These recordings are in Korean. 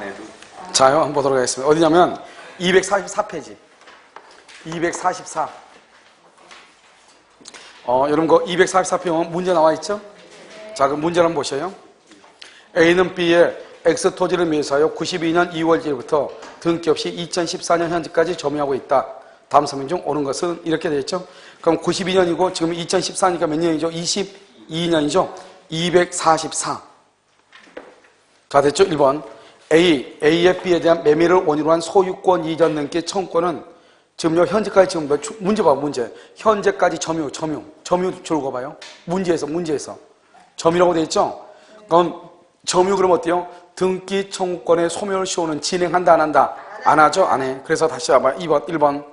해도. 자요, 한번 보도록 하겠습니다. 어디냐면 244페이지. 244. 여러분 그 244페이지 문제 나와 있죠? 자, 그 문제를 한번 보셔요. A는 B의 X 토지를 매수하여 92년 2월 1일부터 등기 없이 2014년 현재까지 점유하고 있다. 다음 설명 중 옳은 것은 이렇게 되어 있죠. 그럼 92년이고 지금 2014니까 몇 년이죠? 22년이죠. 244. 자, 됐죠? 1번. A의 B에 대한 매매를 원인으로 한 소유권 이전 등기 청구권은 지금요, 현재까지 지금 문제 봐, 문제. 현재까지 점유 줄거 봐요. 문제에서. 점유라고 되어 있죠? 그럼 점유 그럼 어때요? 등기 청구권의 소멸 시효는 진행한다, 안 한다? 안 하죠? 안 해. 그래서 다시 봐봐. 1번.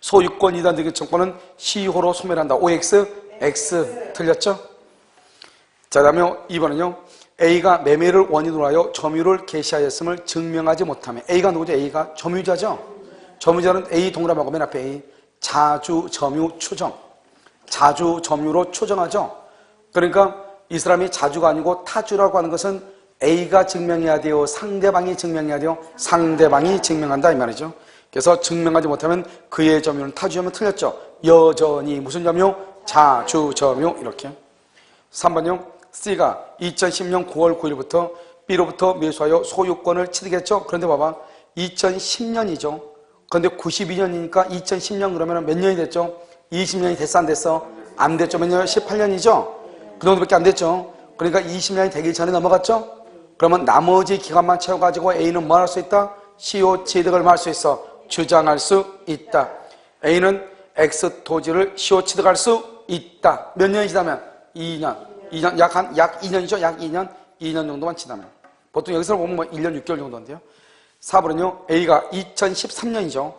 소유권 이전 등기 청구권은 시효로 소멸한다. OX, X. 틀렸죠? 자, 다음에 2번은요. A가 매매를 원인으로 하여 점유를 개시하였음을 증명하지 못하면 A가 누구죠? A가 점유자죠? 점유자는 A 동그라미하고 맨 앞에 A 자주 점유 추정. 자주 점유로 추정하죠? 그러니까 이 사람이 자주가 아니고 타주라고 하는 것은 A가 증명해야 돼요? 상대방이 증명해야 돼요? 상대방이 증명한다 이 말이죠. 그래서 증명하지 못하면 그의 점유는 타주 점유 틀렸죠? 여전히 무슨 점유? 자주 점유 이렇게. 3번요. C가 2010년 9월 9일부터 B로부터 매수하여 소유권을 취득했죠? 그런데 봐봐. 2010년이죠. 그런데 92년이니까 2010년 그러면 몇 년이 됐죠? 20년이 됐어 안 됐어? 안 됐죠. 몇 년이요? 18년이죠? 그 정도밖에 안 됐죠. 그러니까 20년이 되기 전에 넘어갔죠? 그러면 나머지 기간만 채워가지고 A는 뭐 할 수 있다? 시효 취득을 할 수 있어. 주장할 수 있다. A는 X 토지를 시효 취득할 수 있다. 몇 년이 지나면? 2년. 약 2년이죠? 약 2년? 2년 정도만 지나면. 보통 여기서 보면 뭐 1년 6개월 정도인데요. 4번은요, A가 2013년이죠.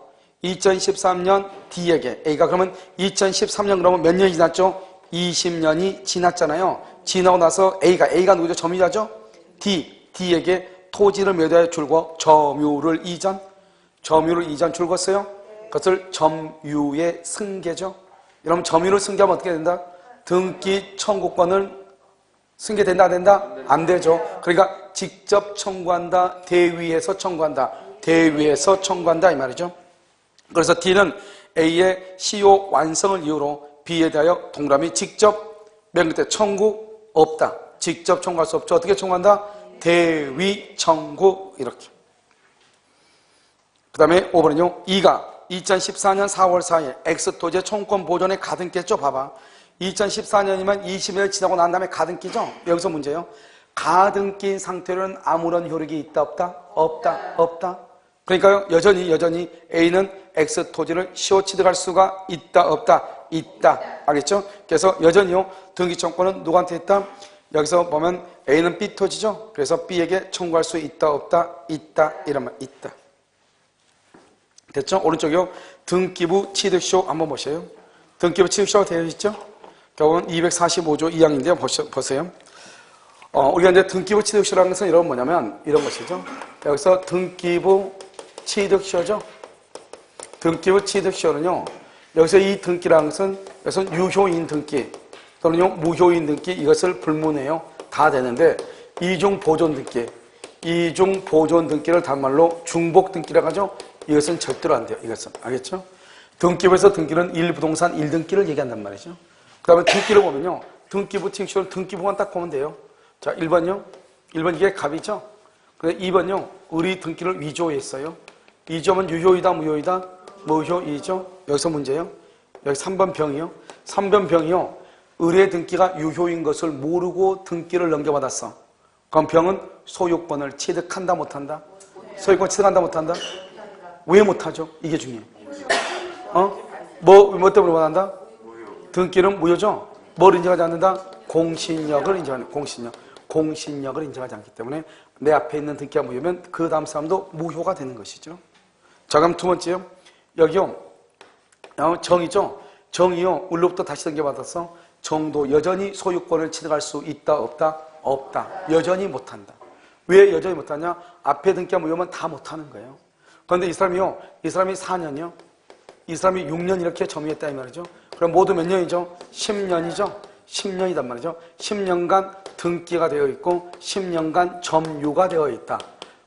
2013년 D에게, A가 그러면 2013년 그러면 몇 년이 지났죠? 20년이 지났잖아요. 지나고 나서 A가 누구죠? 점유자죠? D에게 토지를 매도하여 줄고 점유를 이전 줄궜어요. 그것을 점유의 승계죠. 여러분 점유를 승계하면 어떻게 된다? 등기 청구권을 승계된다 안 된다? 안 되죠. 그러니까 직접 청구한다, 대위에서 청구한다, 대위에서 청구한다 이 말이죠. 그래서 D는 A의 시효 완성을 이유로 B에 대하여 동그라미 직접 맨 끝에 청구 없다. 직접 청구할 수 없죠. 어떻게 청구한다? 대위 청구 이렇게. 그 다음에 5번은요. E가 2014년 4월 4일 X토지의 청구권 보존에 가등기했죠. 봐봐. 2014년이면 20년 지나고 난 다음에 가등기죠. 여기서 문제예요. 가등기인 상태로는 아무런 효력이 있다 없다? 없다. 그러니까요. 여전히 A는 X 토지를 시효 취득할 수가 있다 없다? 있다. 알겠죠? 그래서 여전히요. 등기청구권은 누구한테 있다? 여기서 보면 A는 B 토지죠. 그래서 B에게 청구할 수 있다 없다? 있다. 이런 말 있다. 됐죠? 오른쪽이요. 등기부 취득시효 한번 보세요. 등기부 취득시효가 되어 있죠? 결국은 245조 2항인데요. 보세요. 우리가 이제 등기부 취득시효라는 것은 이런 뭐냐면 이런 것이죠. 여기서 등기부 취득시효죠. 등기부 취득시효는요. 여기서 이 등기라는 것은 여기서 유효인 등기 또는요 무효인 등기 이것을 불문해요. 다 되는데 이중 보존 등기를 단말로 중복 등기라고 하죠. 이것은 절대로 안 돼요. 이것은 알겠죠? 등기부에서 등기는 1부동산 1등기를 얘기한단 말이죠. 그 다음에 등기를 보면요. 등기부 취득시효는 등기부만 딱 보면 돼요. 자, 1번요. 1번 이게 갑이죠. 근데 2번요. 의리 등기를 위조했어요. 위조하면 유효이다, 무효이다? 무효이죠. 여기서 문제예요. 여기 3번 병이요. 3번 병이요. 의뢰 등기가 유효인 것을 모르고 등기를 넘겨받았어. 그럼 병은 소유권을 취득한다, 못한다? 소유권 취득한다, 못한다? 왜 못하죠? 이게 중요해요. 뭐 때문에 못한다? 등기는 무효죠? 뭘 인정하지 않는다? 공신력을 인정하는 공신력을 인정하지 않기 때문에 내 앞에 있는 등기가 무효면 그 다음 사람도 무효가 되는 것이죠. 자, 그럼 두 번째요. 여기요. 정이죠? 정이요. 울로부터 다시 등기받았어. 정도 여전히 소유권을 취득할 수 있다, 없다? 없다. 여전히 못한다. 왜 여전히 못하냐? 앞에 등기가 무효면 다 못하는 거예요. 그런데 이 사람이 4년이요. 이 사람이 6년 이렇게 점유했다 이 말이죠. 그럼 모두 몇 년이죠? 10년이죠. 10년이단 말이죠. 10년간 등기가 되어 있고 10년간 점유가 되어 있다.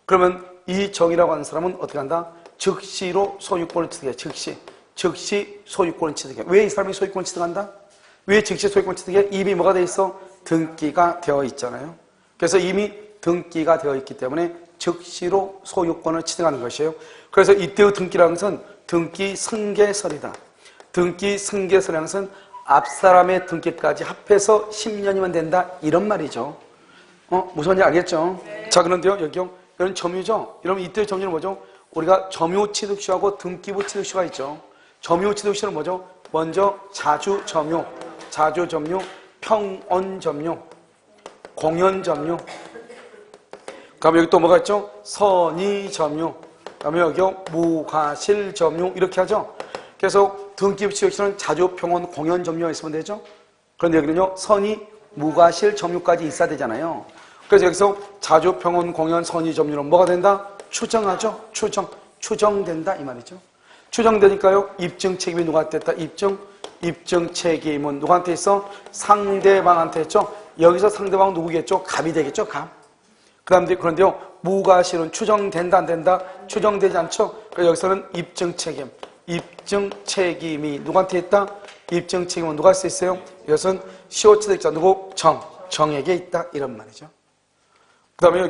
그러면 이 정이라고 하는 사람은 어떻게 한다? 즉시로 소유권을 취득해. 즉시 소유권을 취득해. 왜 이 사람이 소유권을 취득한다? 왜 즉시 소유권을 취득해? 이미 뭐가 돼 있어? 등기가 되어 있잖아요. 그래서 이미 등기가 되어 있기 때문에 즉시로 소유권을 취득하는 것이에요. 그래서 이때의 등기라는 것은 등기 승계설이다. 등기 승계설이라는 것은 앞사람의 등기까지 합해서 10년이면 된다, 이런 말이죠. 무슨 말인지 알겠죠? 네. 자, 그런데요, 여기요, 이런 점유죠? 여러분, 이때의 점유는 뭐죠? 우리가 점유 취득시하고 등기부 취득시가 있죠. 점유 취득시는 뭐죠? 먼저 자주 점유, 평온 점유, 공연 점유. 그다음에 여기 또 뭐가 있죠? 선의 점유. 그다음에 여기요, 무과실 점유. 이렇게 하죠. 그래서 등기부 취득시는 자주, 평온, 공연 점유가 있으면 되죠. 그런데 여기는요, 선의, 무과실 점유까지 있어야 되잖아요. 그래서 여기서 자주, 평온, 공연, 선의 점유는 뭐가 된다? 추정하죠. 추정된다, 이 말이죠. 추정되니까요, 입증 책임이 누구한테 있다? 입증 책임은 누구한테 있어? 상대방한테 있죠. 여기서 상대방은 누구겠죠? 갑이 되겠죠, 갑. 그런데요, 무과실은 추정된다, 안 된다? 추정되지 않죠. 그래서 여기서는 입증 책임이 누구한테 있다? 입증 책임은 누가 할 수 있어요? 이것은 시효취득자 누구? 정에게 있다, 이런 말이죠. 그 다음에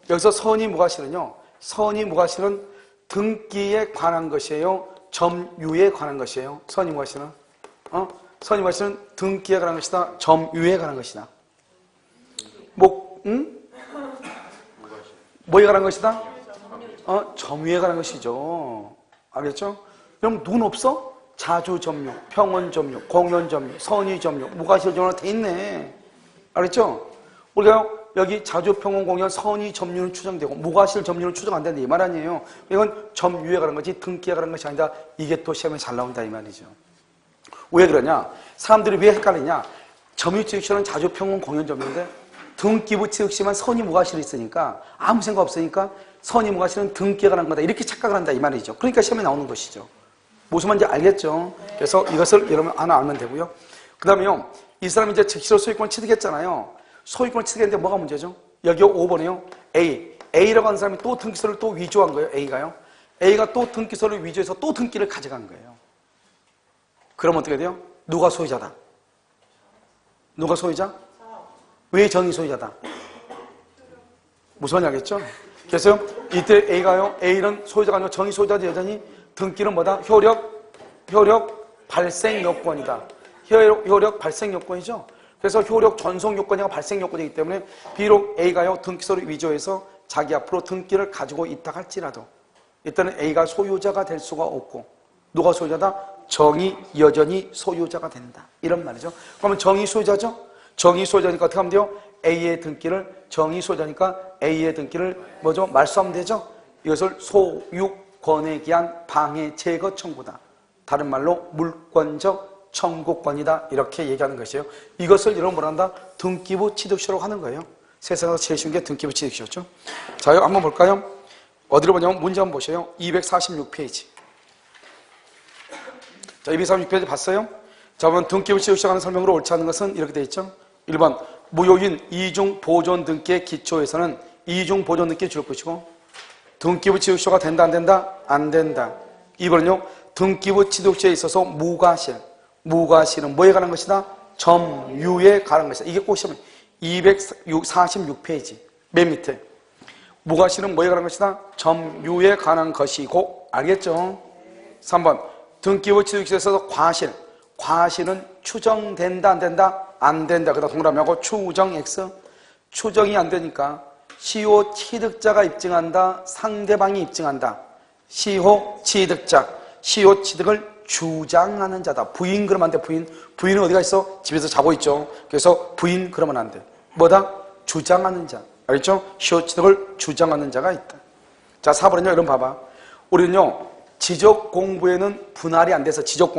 여기서 선의 무과실은요, 선의 무과실은 등기에 관한 것이에요? 점유에 관한 것이에요? 선의 무과실은? 선의 무과실은 등기에 관한 것이다? 점유에 관한 것이다? 뭐에 관한 것이다? 점유에 관한 것이죠. 알겠죠? 그럼 누군 없어? 자주 점유, 평온 점유, 공연 점유, 선의 점유, 무과실 점유가 돼 있네. 알겠죠? 우리가 여기 자주, 평온, 공연, 선의 점유는 추정되고 무과실 점유는 추정 안 된다, 이 말 아니에요. 이건 점유에 관한 거지 등기에 관한 것이 아니다. 이게 또 시험에 잘 나온다, 이 말이죠. 왜 그러냐? 사람들이 왜 헷갈리냐? 점유 취득시는 자주, 평온, 공연 점유인데 등기부 취득시만 선의 무과실이 있으니까 아무 생각 없으니까 선의 무과실은 등기에 관한 거다, 이렇게 착각을 한다, 이 말이죠. 그러니까 시험에 나오는 것이죠. 무슨 말인지 알겠죠? 그래서 이것을 여러분 하나 알면 되고요. 그 다음에요, 이 사람이 이제 즉시로 소유권을 취득했잖아요. 소유권을 취득했는데 뭐가 문제죠? 여기 5번이요. A라고 하는 사람이 또 등기소를 또 위조한 거예요. A가 또 등기소를 위조해서 또 등기를 가져간 거예요. 그럼 어떻게 돼요? 누가 소유자다? 누가 소유자? 왜 정의 소유자다? 무슨 말인지 알겠죠? 그래서 이때 A는 소유자가 아니고 정의 소유자지. 여전히 등기는 뭐다? 효력 발생 요건이다. 효력 발생 요건이죠. 그래서 효력 전송 요건이 아니라 발생 요건이기 때문에 비록 A가요, 등기소를 위조해서 자기 앞으로 등기를 가지고 있다 할지라도 일단은 A가 소유자가 될 수가 없고, 누가 소유자다? 정이 여전히 소유자가 된다, 이런 말이죠. 그러면 정이 소유자죠? 정이 소유자니까 어떻게 하면 돼요? A의 등기를, 정이 소유자니까 A의 등기를 뭐죠? 말소하면 되죠? 이것을 소유권에 기한 방해 제거 청구다. 다른 말로 물권적 청구권이다, 이렇게 얘기하는 것이에요. 이것을 여러분 뭐라 한다? 등기부 취득시라고 하는 거예요. 세상에서 제일 쉬운 게 등기부 취득시였죠. 자, 이거 한번 볼까요? 어디로 보냐면 문제 한번 보세요. 246페이지. 자, 246페이지 봤어요? 자, 그러면 등기부 취득시에 관한 설명으로 옳지 않은 것은 이렇게 되어 있죠. 1번, 무효인 이중 보존 등기의 기초에서는 이중 보존 등기 줄 것이고, 등기부 취득시가 된다, 안 된다? 안 된다. 2번은요, 등기부 취득시에 있어서 무과실은 뭐에 관한 것이다? 점유에 관한 것이다. 이게 꼭 시험에 246페이지 맨 밑에 무과실은 뭐에 관한 것이다? 점유에 관한 것이고, 알겠죠? 3번, 등기부 취득시에 있어서 과실은 추정된다, 안 된다? 안 된다. 그다음 동그라미하고 추정 X. 추정이 안 되니까 시효 취득자가 입증한다, 상대방이 입증한다. 시효 취득을 주장하는 자다. 부인 그러면 안 돼. 부인은 어디가 있어? 집에서 자고 있죠. 그래서 부인 그러면 안 돼. 뭐다? 주장하는 자. 알겠죠? 시효 취득을 주장하는 자가 있다. 자, 4번은요, 여러분 봐봐. 우리는요, 지적 공부에는 분할이 안 돼서 지적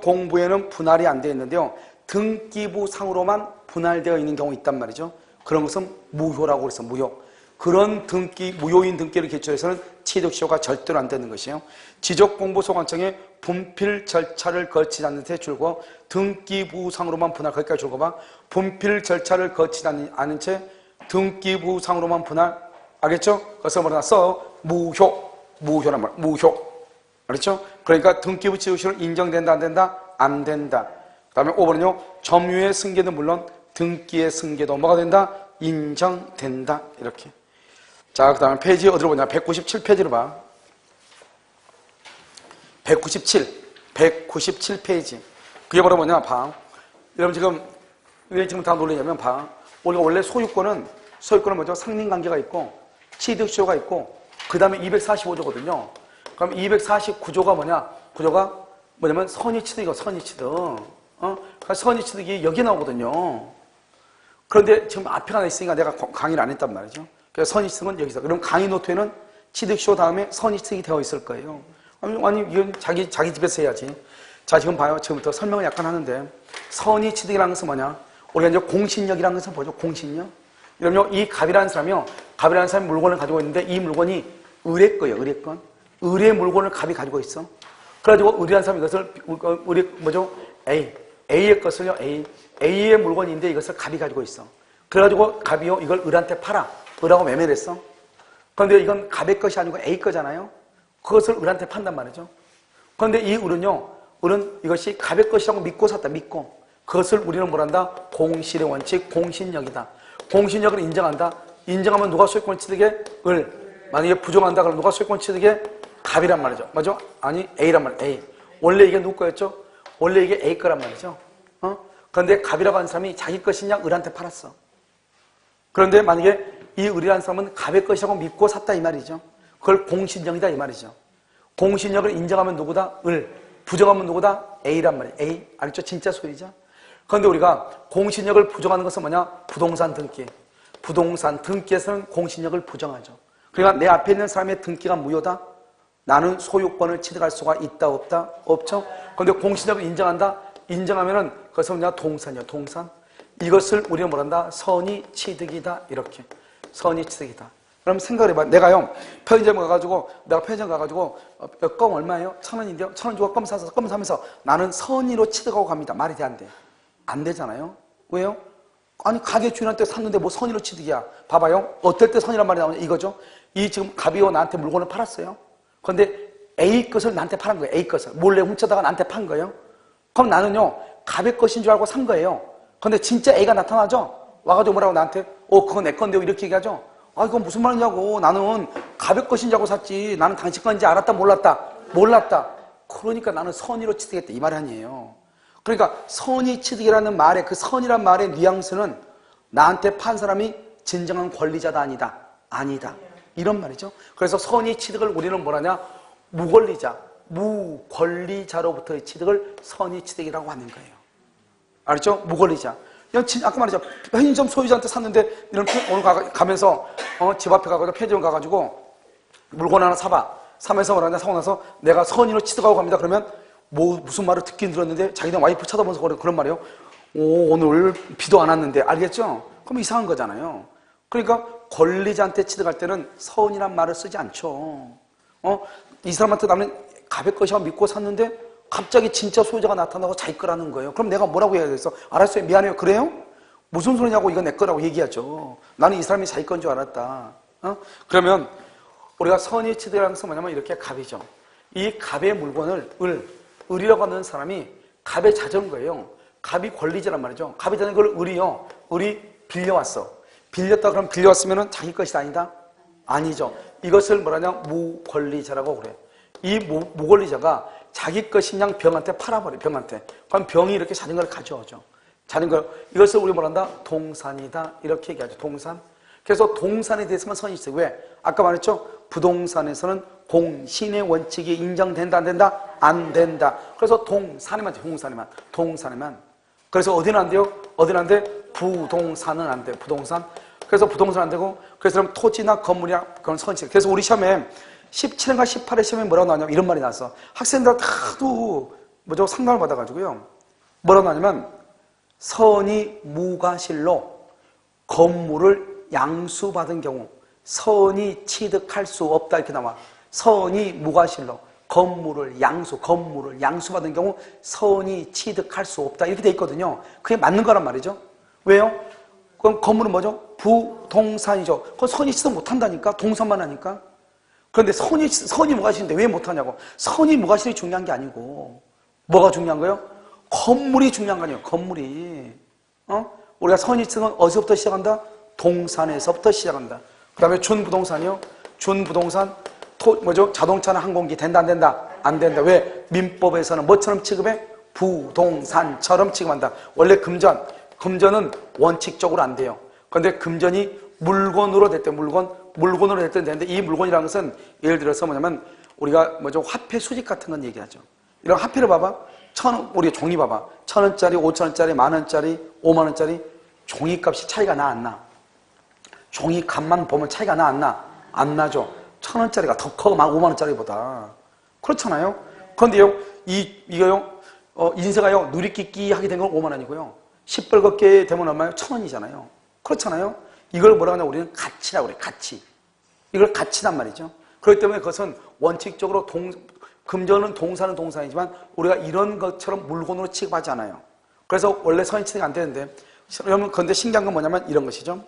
공부에는 분할이 안 돼 있는데요, 등기부 상으로만 분할되어 있는 경우 있단 말이죠. 그런 것은 무효라고 그래서 무효. 그런 무효인 등기를 기초해서는 취득시효가 절대로 안 되는 것이에요. 지적공부소관청에 분필 절차를 거치지 않는 채 줄고, 등기부상으로만 분할, 거기까지 줄고 봐. 분필 절차를 거치지 않은 채 등기부상으로만 분할, 알겠죠? 그래서 뭐라 무효. 무효란 말. 무효. 알겠죠? 그러니까 등기부 지우시는 인정된다 안 된다? 안 된다. 그 다음에 5번은요. 점유의 승계는 물론 등기의 승계도 뭐가 된다? 인정된다. 이렇게. 자, 그 다음에 페이지 어디로 보냐? 197페이지로 봐. 197페이지. 그게 바로 뭐냐? 봐. 여러분 지금 왜 지금 다 놀리냐면 봐. 우리가 원래 소유권은 뭐죠? 상린관계가 있고 취득시효가 있고 그 다음에 245조거든요. 그럼 249조가 뭐냐? 구조가 뭐냐면 선의취득이고 선의취득. 그러니까 선의취득이 여기 나오거든요. 그런데 지금 앞에 하나 있으니까 내가 강의를 안 했단 말이죠. 그래서 선의취득은 여기서. 그럼 강의 노트에는 취득시효 다음에 선의취득이 되어 있을 거예요. 아니 이건 자기 집에서 해야지. 자, 지금 봐요. 지금부터 설명을 약간 하는데 선의취득이라는 것은 뭐냐? 우리가 이제 공신력이라는 것은 뭐죠? 공신력. 그럼요, 이 갑이라는 사람이 물건을 가지고 있는데 이 물건이 의뢰 거예요. 의뢰권. 의뢰의 물건을 갑이 가지고 있어. 그래가지고 의뢰한 사람이 이것을 A의 것을요. A의 물건인데 이것을 갑이 가지고 있어. 그래가지고 갑이요 이걸 을한테 팔아. 을하고 매매를 했어. 그런데 이건 갑의 것이 아니고 A 거잖아요. 그것을 을한테 판단 말이죠. 그런데 이 을은 이것이 갑의 것이라고 믿고 샀다. 믿고. 그것을 우리는 뭐란다? 공실의 원칙, 공신력이다. 공신력을 인정한다. 인정하면 누가 소유권 취득해? 을. 만약에 부정한다 그러면 누가 소유권 취득해? 갑이란 말이죠. 맞죠? 아니 A란 말이에요. A. 원래 이게 누구 거였죠? 원래 이게 A 거란 말이죠. 그런데 갑이라고 하는 사람이 자기 것이냐 을한테 팔았어. 그런데 만약에 이 을이라는 사람은 갑의 것이라고 믿고 샀다 이 말이죠. 그걸 공신력이다 이 말이죠. 공신력을 인정하면 누구다? 을. 부정하면 누구다? A란 말이에요. A. 알죠? 진짜 소유죠. 그런데 우리가 공신력을 부정하는 것은 뭐냐? 부동산 등기. 부동산 등기에서는 공신력을 부정하죠. 그러니까 내 앞에 있는 사람의 등기가 무효다? 나는 소유권을 취득할 수가 있다 없다? 없죠? 그런데 공신력을 인정한다? 인정하면은 그것은 뭐냐? 동산이요. 동산. 이것을 우리는 뭐란다? 선의취득이다. 이렇게. 선의취득이다. 그럼 생각을 해봐. 내가요, 편의점 가가지고, 껌 얼마예요? 1,000원인데요? 1,000원 주고 껌 사서 껌 사면서 나는 선의로 취득하고 갑니다. 말이 돼, 안 돼? 안 되잖아요? 왜요? 아니, 가게 주인한테 샀는데 뭐 선의로 취득이야. 봐봐요. 어떨 때 선의란 말이 나오냐? 이거죠? 이 지금 갑이요, 나한테 물건을 팔았어요. 그런데 A 것을 나한테 파는 거예요. A 것을. 몰래 훔쳐다가 나한테 판 거예요. 그럼 나는요, 갑의 것인 줄 알고 산 거예요. 그런데 진짜 A가 나타나죠? 와가지고 뭐라고 나한테, 그건 내 건데요. 이렇게 얘기하죠? 아, 이건 무슨 말이냐고. 나는 갑의 것인 줄 알고 샀지. 나는 당신 건지 알았다, 몰랐다? 몰랐다. 그러니까 나는 선의로 취득했다. 이 말이 아니에요. 그러니까 선의 취득이라는 말의 그 선이란 말의 뉘앙스는 나한테 판 사람이 진정한 권리자다 아니다. 아니다. 이런 말이죠. 그래서 선의 취득을 우리는 뭐라냐? 무권리자, 무권리자로부터의 취득을 선의 취득이라고 하는 거예요. 알았죠? 무권리자. 아까 말이죠. 편의점 소유자한테 샀는데 오늘 가면서 집 앞에 가가지고 편의점 가가지고 물건 하나 사봐. 사면서 뭐라냐? 사고 나서 내가 선의로 취득하고 갑니다. 그러면 무슨 말을 듣긴 들었는데 자기네 와이프 쳐다보면서 그런 말이에요. 오늘 비도 안 왔는데. 알겠죠? 그럼 이상한 거잖아요. 그러니까 권리자한테 취득할 때는 선이란 말을 쓰지 않죠. 이 사람한테 나는 갑의 것이라고 믿고 샀는데 갑자기 진짜 소유자가 나타나고 자기 거라는 거예요. 그럼 내가 뭐라고 해야 되겠어? 알았어요. 미안해요. 그래요? 무슨 소리냐고 이거 내 거라고 얘기하죠. 나는 이 사람이 자기 건 줄 알았다. 그러면 우리가 선의 취득이라는 것은 뭐냐면 이렇게 갑이죠. 이 갑의 물건을 을이라고 하는 사람이 갑의 자전거예요. 갑이 권리자란 말이죠. 갑이 자전거를 을이 빌려왔어. 빌렸다 그러면 빌려왔으면 자기 것이 아니다? 아니죠. 이것을 뭐라냐? 무권리자라고 그래. 이 무권리자가 자기 것인 양 병한테 팔아버려. 병한테. 그럼 병이 이렇게 자전거를 가져오죠. 자전거. 이것을 우리 뭐란다? 동산이다. 이렇게 얘기하죠. 동산. 그래서 동산에 대해서만 선이 있어요. 왜? 아까 말했죠? 부동산에서는 공신의 원칙이 인정된다 안 된다? 안 된다. 그래서 동산에만. 그래서 어디는 안 돼요? 어디는 안 돼? 부동산은 안 돼요. 부동산. 그래서 부동산 안 되고, 그래서 그럼 토지나 건물이나 그런 선식. 그래서 우리 시험에 17인가 18회 시험에 뭐라고 나왔냐면 이런 말이 나왔어. 학생들 다도 상담을 받아가지고요. 뭐라고 나왔냐면 선이 무과실로 건물을 양수받은 경우 선이 취득할 수 없다 이렇게 나와. 선이 무과실로 건물을 양수받은 경우 선이 취득할 수 없다 이렇게 돼 있거든요. 그게 맞는 거란 말이죠. 왜요? 그럼 건물은 뭐죠? 부동산이죠. 그건 선이 치도 못한다니까. 동산만 하니까. 그런데 선이 무가실인데 왜 못하냐고. 선이 무가실이 중요한 게 아니고 뭐가 중요한 거예요? 건물이 중요한 거 아니에요. 건물이. 우리가 선이 치는 어디서부터 시작한다? 동산에서부터 시작한다. 그 다음에 준부동산이요. 준부동산 뭐죠? 자동차나 항공기 된다 안 된다? 안 된다. 왜? 민법에서는 뭐처럼 취급해? 부동산처럼 취급한다. 원래 금전은 원칙적으로 안 돼요. 그런데 금전이 물건으로 될 때 물건으로 될 때 되는데 이 물건이라는 것은 예를 들어서 뭐냐면 우리가 뭐죠? 화폐 수집 같은 건 얘기하죠. 이런 화폐를 봐봐. 우리 종이 봐봐. 1,000원짜리, 5,000원짜리, 10,000원짜리, 50,000원짜리 종이값이 차이가 나 안 나? 종이값만 보면 차이가 나 안 나? 안 나죠. 1,000원짜리가 더 커, 50,000원짜리보다. 그렇잖아요. 그런데요, 이거요, 인쇄가요, 누리끼끼 하게 된 건 5만원이고요. 시뻘겋게 되면 얼마예요? 1,000원이잖아요. 그렇잖아요. 이걸 뭐라 하냐, 우리는 가치라고 그래, 가치. 이걸 가치란 말이죠. 그렇기 때문에 그것은 원칙적으로 금전은 동산은 동산이지만 우리가 이런 것처럼 물건으로 취급하지 않아요. 그래서 원래 선의치가 안 되는데, 여러분, 그런데 신기한 건 뭐냐면 이런 것이죠.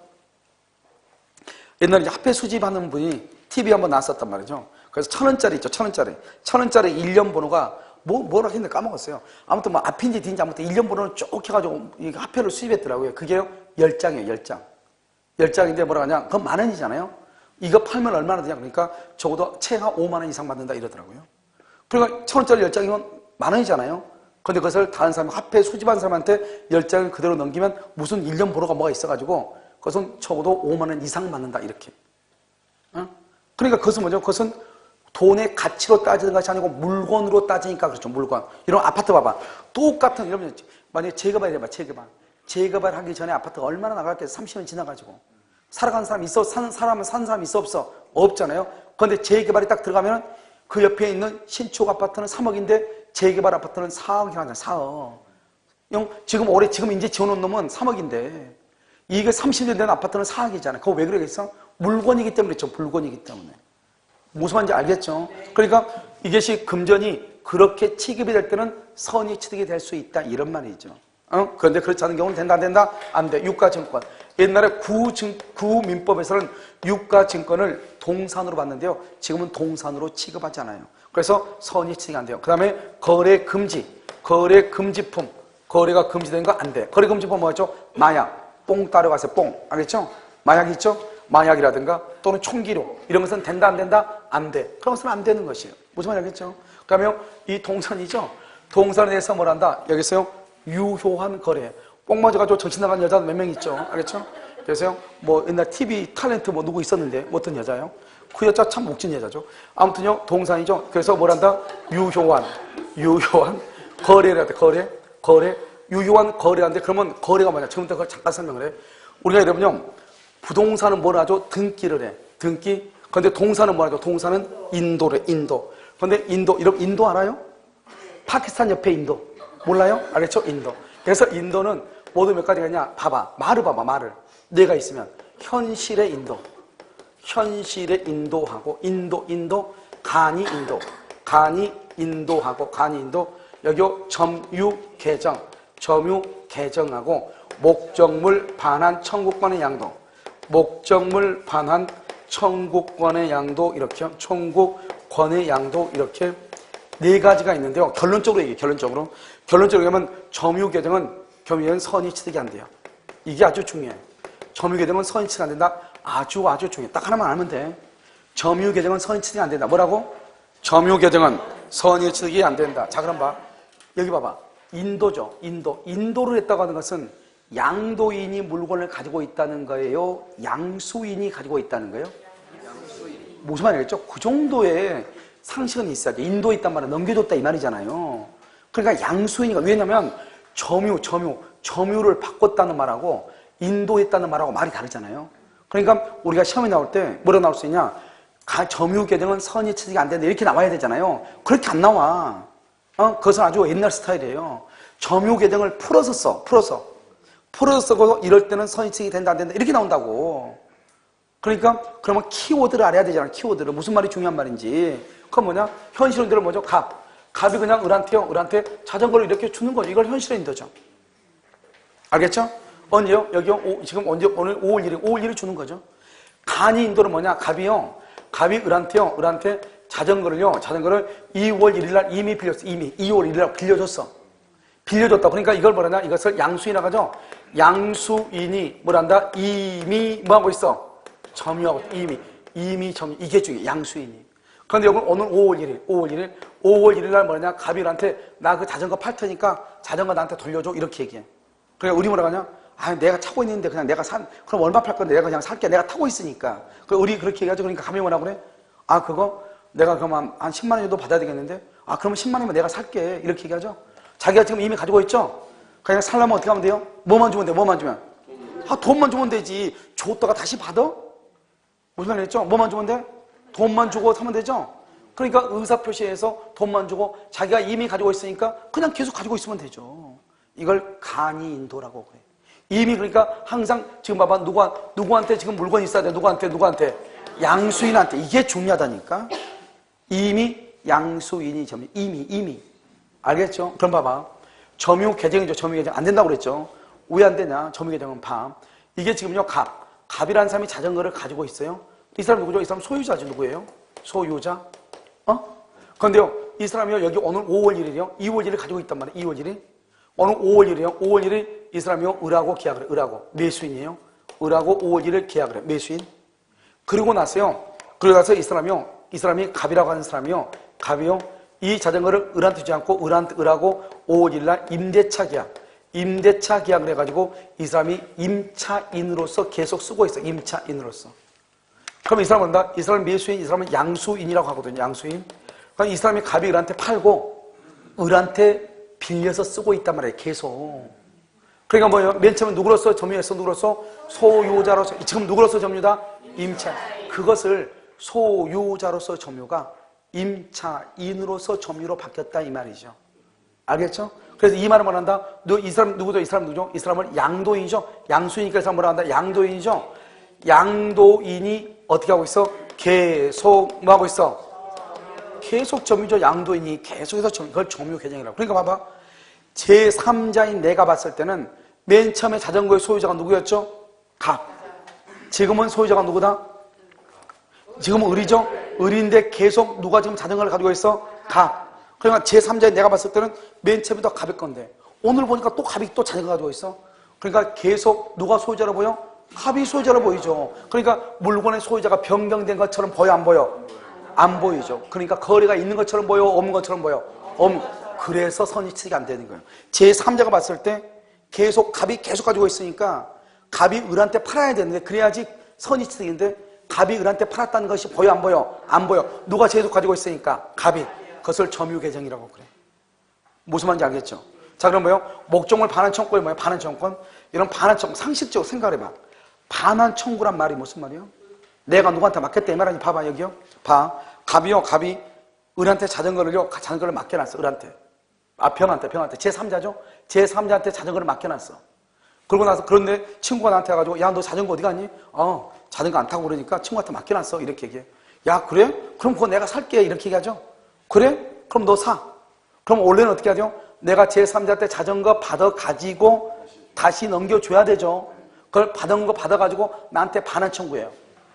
옛날에 화폐 수집하는 분이 TV에 한번 나왔었단 말이죠. 그래서 1,000원짜리 있죠, 1,000원짜리. 1,000원짜리 1년 번호가 뭐라 했는데 까먹었어요. 아무튼 뭐 앞인지 뒤인지 아무튼 1년 번호를 쭉 해가지고 화폐를 수집했더라고요. 그게요, 10장이에요, 10장. 10장인데 뭐라 하냐, 그건 10,000원이잖아요. 이거 팔면 얼마나 되냐, 그러니까 적어도 최하 5만원 이상 받는다 이러더라고요. 그러니까 1,000원짜리 10장이면 10,000원이잖아요. 그런데 그것을 다른 사람, 화폐 수집한 사람한테 10장을 그대로 넘기면 무슨 1년 번호가 뭐가 있어가지고 그것은 적어도 5만원 이상 받는다, 이렇게. 그러니까 그것은 뭐죠? 그것은 돈의 가치로 따지는 것이 아니고 물건으로 따지니까 그렇죠, 물건. 이런 아파트 봐봐. 똑같은, 이러면 만약에 재개발해봐, 재개발. 재개발하기 전에 아파트가 얼마나 나갈게, 30년 지나가지고. 살아간 사람 있어, 산 사람 있어, 없어? 없잖아요. 그런데 재개발이 딱 들어가면 그 옆에 있는 신축 아파트는 3억인데 재개발 아파트는 4억이라잖아, 4억. 지금 이제 지어놓은 놈은 3억인데 이게 30년 된 아파트는 4억이잖아. 그거 왜 그러겠어? 물건이기 때문에 그렇죠, 물건이기 때문에. 무슨 말인지 알겠죠? 그러니까 이것이 금전이 그렇게 취급이 될 때는 선의 취득이 될 수 있다, 이런 말이죠. 그런데 그렇지 않은 경우는 된다, 안 된다? 안 돼. 유가증권. 옛날에 구민법에서는 유가증권을 동산으로 봤는데요. 지금은 동산으로 취급하지 않아요. 그래서 선의 취득이 안 돼요. 그 다음에 거래금지. 거래금지품. 거래가 금지된 거 안 돼. 거래금지품 뭐죠? 마약. 뽕 따라가세요, 뽕. 알겠죠? 마약 있죠? 마약이라든가 또는 총기류. 이런 것은 된다, 안 된다? 안 돼. 그런 것은 안 되는 것이에요. 무슨 말이 알겠죠? 그러면 이 동산이죠? 동산에 대해서 뭘 한다? 여기서요, 유효한 거래. 뽕 맞아가지고 정신 나간 여자 몇 명 있죠? 알겠죠? 그래서요, 뭐 옛날 TV 탤런트 뭐 누구 있었는데, 뭐 어떤 여자요? 그 여자 참 목진 여자죠. 아무튼요, 동산이죠? 그래서 뭘 한다? 유효한 거래를 해야 돼, 거래. 유효한 거래하는데, 그러면 거래가 뭐냐? 지금부터 그걸 잠깐 설명을 해. 우리가 여러분요, 부동산은 뭘 하죠? 등기를 해. 등기. 그런데 동산은 뭘 하죠? 동산은 인도래, 인도. 그런데 여러분 인도 알아요? 파키스탄 옆에 인도. 몰라요? 알겠죠? 인도. 그래서 인도는 모두 몇 가지가 있냐? 봐봐. 말을 봐봐, 말을. 뇌가 있으면. 현실의 인도. 현실의 인도하고, 인도, 간이 인도하고, 간이 인도. 여기요, 점유개정하고, 목적물 반환 청구권의 양도. 목적물 반환 청구권의 양도, 이렇게요. 청구권의 양도, 이렇게 네 가지가 있는데요. 결론적으로 얘기해요, 결론적으로 하면 점유개정은 선의 취득이 안 돼요. 이게 아주 중요해요. 점유개정은 선의 취득이 안 된다? 아주 중요해. 딱 하나만 알면 돼. 점유개정은 선의 취득이 안 된다. 뭐라고? 점유개정은 선의 취득이 안 된다. 자, 그럼 봐. 여기 봐봐. 인도죠. 인도를 했다고 하는 것은 양도인이 물건을 가지고 있다는 거예요? 양수인이 가지고 있다는 거예요? 무슨 말이겠죠? 그 정도의 상식은 있어야지. 인도에 있단 말은 넘겨줬다 이 말이잖아요. 그러니까 양수인이가, 왜냐면 점유를 바꿨다는 말하고 인도했다는 말하고 말이 다르잖아요. 그러니까 우리가 시험에 나올 때 뭐라 나올 수 있냐? 점유개정은 선의 취득이 안 된다, 이렇게 나와야 되잖아요. 그렇게 안 나와. 그것은 아주 옛날 스타일이에요. 점유개정을 풀어서 써서 이럴 때는 선의 취득이 된다, 안 된다, 이렇게 나온다고. 그러니까 그러면 키워드를 알아야 되잖아. 키워드를. 무슨 말이 중요한 말인지. 그건 뭐냐? 현실인들은 뭐죠? 갑이 그냥 을한테 자전거를 이렇게 주는 거죠. 이걸 현실인도죠. 알겠죠? 언제요? 여기요? 지금 언제? 오늘 5월 1일. 5월 1일 주는 거죠. 간이 인도는 뭐냐? 갑이요. 갑이 을한테 자전거를 2월 1일 날 이미 빌렸어. 이미 2월 1일 날 빌려줬어. 빌려줬다. 그러니까 이걸 뭐라냐? 이것을 양수인이라고 하죠. 양수인이 뭐란다? 이미 뭐하고 있어? 점유하고 있어. 이미 점유. 이게 중요해. 양수인이. 그런데 여기 오늘 5월 1일 날 뭐냐? 갑이 을한테 나 그 자전거 팔 테니까 자전거 나한테 돌려줘. 이렇게 얘기해. 그러니까 우리 뭐라 하냐? 아, 내가 타고 있는데 그냥 그럼 얼마 팔 건데 내가 그냥 살게. 내가 타고 있으니까. 우리 그렇게 얘기하죠. 그러니까 갑이 뭐라고 그래? 아, 그거 내가 그러면 한 10만 원 정도 받아야 되겠는데? 아, 그러면 10만 원이면 내가 살게. 이렇게 얘기하죠. 자기가 지금 이미 가지고 있죠? 그냥 살려면 어떻게 하면 돼요? 뭐만 주면 돼? 뭐만 주면? 아, 돈만 주면 되지. 줬다가 다시 받아? 무슨 말 했죠? 뭐만 주면 돼? 돈만 주고 사면 되죠? 그러니까 의사표시에서 돈만 주고 자기가 이미 가지고 있으니까 그냥 계속 가지고 있으면 되죠. 이걸 간이 인도라고 그래. 이미 그러니까 항상 지금 봐봐. 누구한테 지금 물건이 있어야 돼? 누구한테? 양수인한테. 이게 중요하다니까. 이미 양수인이 점유. 이미. 알겠죠? 그럼 봐봐. 점유 계정이죠. 점유 계정. 안 된다고 그랬죠? 왜 안 되냐? 점유 계정은 밤. 이게 지금요, 갑이라는 사람이 자전거를 가지고 있어요. 이 사람 누구죠? 이 사람 소유자지. 누구예요? 소유자. 그런데요, 이 사람이요, 여기 오늘 5월 1일이요. 2월 1일 가지고 있단 말이에요. 2월 1일. 오늘 5월 1일이요. 5월 1일 이 사람이요, 을하고 계약을 해. 을하고. 매수인이에요. 을하고 5월 1일 계약을 해. 매수인. 그리고 나서 이 사람이 갑이라고 하는 사람이요. 갑이요. 이 자전거를 을한테 주지 않고 을하고 5월 1일 날 임대차 계약을 해가지고 이 사람이 임차인으로서 계속 쓰고 있어. 임차인으로서. 그럼 이 사람은 뭔가? 이 사람은 매수인, 이 사람은 양수인이라고 하거든요. 양수인. 그럼 이 사람이 갑이 을한테 팔고 을한테 빌려서 쓰고 있단 말이에요. 계속. 그러니까 뭐예요? 맨 처음에 누구로서 점유했어? 누구로서? 소유자로서. 지금 누구로서 점유다? 임차. 그것을 소유자로서 점유가 임차인으로서 점유로 바뀌었다 이 말이죠. 알겠죠? 그래서 이 말을 뭐란다? 이 사람 누구죠? 이 사람 누구죠? 이 사람은 양도인이죠? 양수이니까 이 사람 뭐라 한다? 양도인이죠? 양도인이 어떻게 하고 있어? 계속 뭐 하고 있어? 계속 점유죠. 양도인이 계속해서 그걸 점유 계정이라고. 그러니까 봐봐. 제3자인 내가 봤을 때는 맨 처음에 자전거의 소유자가 누구였죠? 갑. 지금은 소유자가 누구다? 지금은 을이죠? 을인데 계속 누가 지금 자전거를 가지고 있어? 갑. 그러니까 제3자인 내가 봤을 때는 맨 처음부터 갑일 건데 오늘 보니까 또 갑이 또 자전거 가지고 있어. 그러니까 계속 누가 소유자로 보여? 갑이 소유자로 보이죠. 그러니까 물건의 소유자가 변경된 것처럼 보여? 안 보여? 안 보이죠. 그러니까 거래가 있는 것처럼 보여? 없는 것처럼 보여? 그래서 선의치가 안 되는 거예요. 제3자가 봤을 때 갑이 계속 가지고 있으니까 갑이 을한테 팔아야 되는데 그래야지 선의치인데 갑이 을한테 팔았다는 것이 보여? 안 보여? 안 보여. 누가 계속 가지고 있으니까? 갑이. 그것을 점유계정이라고 그래. 무슨 말인지 알겠죠? 자, 그럼 뭐요? 목적물 반환 청구에 뭐예요? 반환 청구권? 이런 반환 청구, 상식적으로 생각해봐. 반환 청구란 말이 무슨 말이에요? 내가 누구한테 맡겼다 이 말 아니? 봐봐, 여기요. 봐. 갑이 을한테 자전거를 맡겨놨어. 을한테. 병한테. 제3자죠? 제3자한테 자전거를 맡겨놨어. 그러고 나서 그런데 친구가 나한테 와가지고 야, 너 자전거 어디 갔니? 자전거 안 타고 그러니까 친구한테 맡겨놨어. 이렇게 얘기해. 야, 그래? 그럼 그거 내가 살게. 이렇게 얘기하죠? 그래? 그럼 너 사. 그럼 원래는 어떻게 하죠? 내가 제3자한테 자전거 받아가지고 다시 넘겨줘야 되죠. 그걸 받은 거 받아가지고 나한테 반환 청구해요.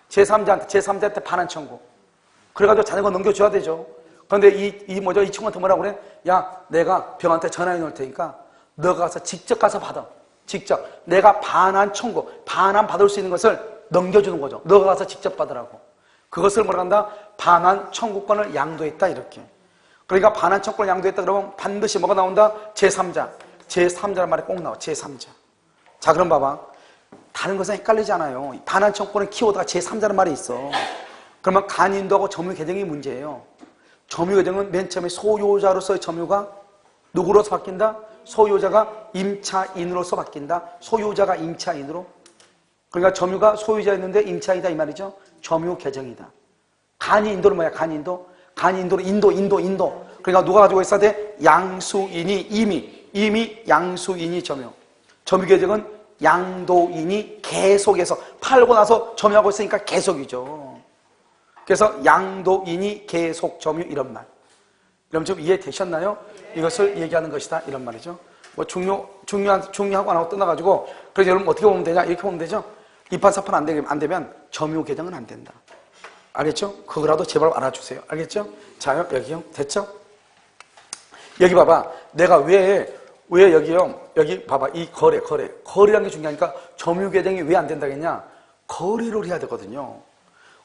제3자한테 반환 청구. 그래가지고 자전거 넘겨줘야 되죠. 그런데 이 친구한테 뭐라고 그래? 야, 내가 병한테 전화해 놓을 테니까 너가 가서 직접 가서 받아. 직접. 내가 반환 청구, 반환 받을 수 있는 것을 넘겨주는 거죠. 너가 가서 직접 받으라고. 그것을 뭐라 한다? 반환 청구권을 양도했다 이렇게. 그러니까 반환 청구권을 양도했다 그러면 반드시 뭐가 나온다? 제3자. 제3자란 말이 꼭 나와. 제3자. 자, 그럼 봐봐. 다른 것은 헷갈리지 않아요. 반환 청구권의 키워드가 제3자란 말이 있어. 그러면 간인도하고 점유 계정이 문제예요. 점유 계정은 맨 처음에 소유자로서의 점유가 누구로서 바뀐다? 소유자가 임차인으로서 바뀐다. 소유자가 임차인으로. 그러니까 점유가 소유자였는데 임차이다 이 말이죠. 점유 계정이다. 간이인도는 뭐야? 간이인도는 인도. 그러니까 누가 가지고 있어야 돼? 양수인이 이미 양수인이 점유. 점유 계정은 양도인이 계속해서 팔고 나서 점유하고 있으니까 계속이죠. 그래서 양도인이 계속 점유 이런 말. 그럼 좀 이해되셨나요? 이것을 얘기하는 것이다 이런 말이죠. 뭐 중요하고 안 하고 떠나가지고, 그래서 여러분 어떻게 보면 되냐? 이렇게 보면 되죠? 2판, 4판 안 되면 점유 개정은 안 된다. 알겠죠? 그거라도 제발 알아주세요. 알겠죠? 자요, 여기요. 됐죠? 여기 봐봐. 내가 왜 여기요? 여기 봐봐. 이 거래라는 게 중요하니까 점유 개정이 왜 안 된다겠냐? 거래를 해야 되거든요.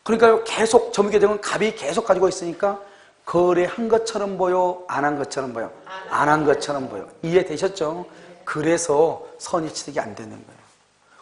그러니까 계속 점유 개정은 갑이 계속 가지고 있으니까 거래한 것처럼 보여? 안 한 것처럼 보여? 안 한 것처럼 보여. 이해되셨죠? 그래서 선의 취득이 안 되는 거예요.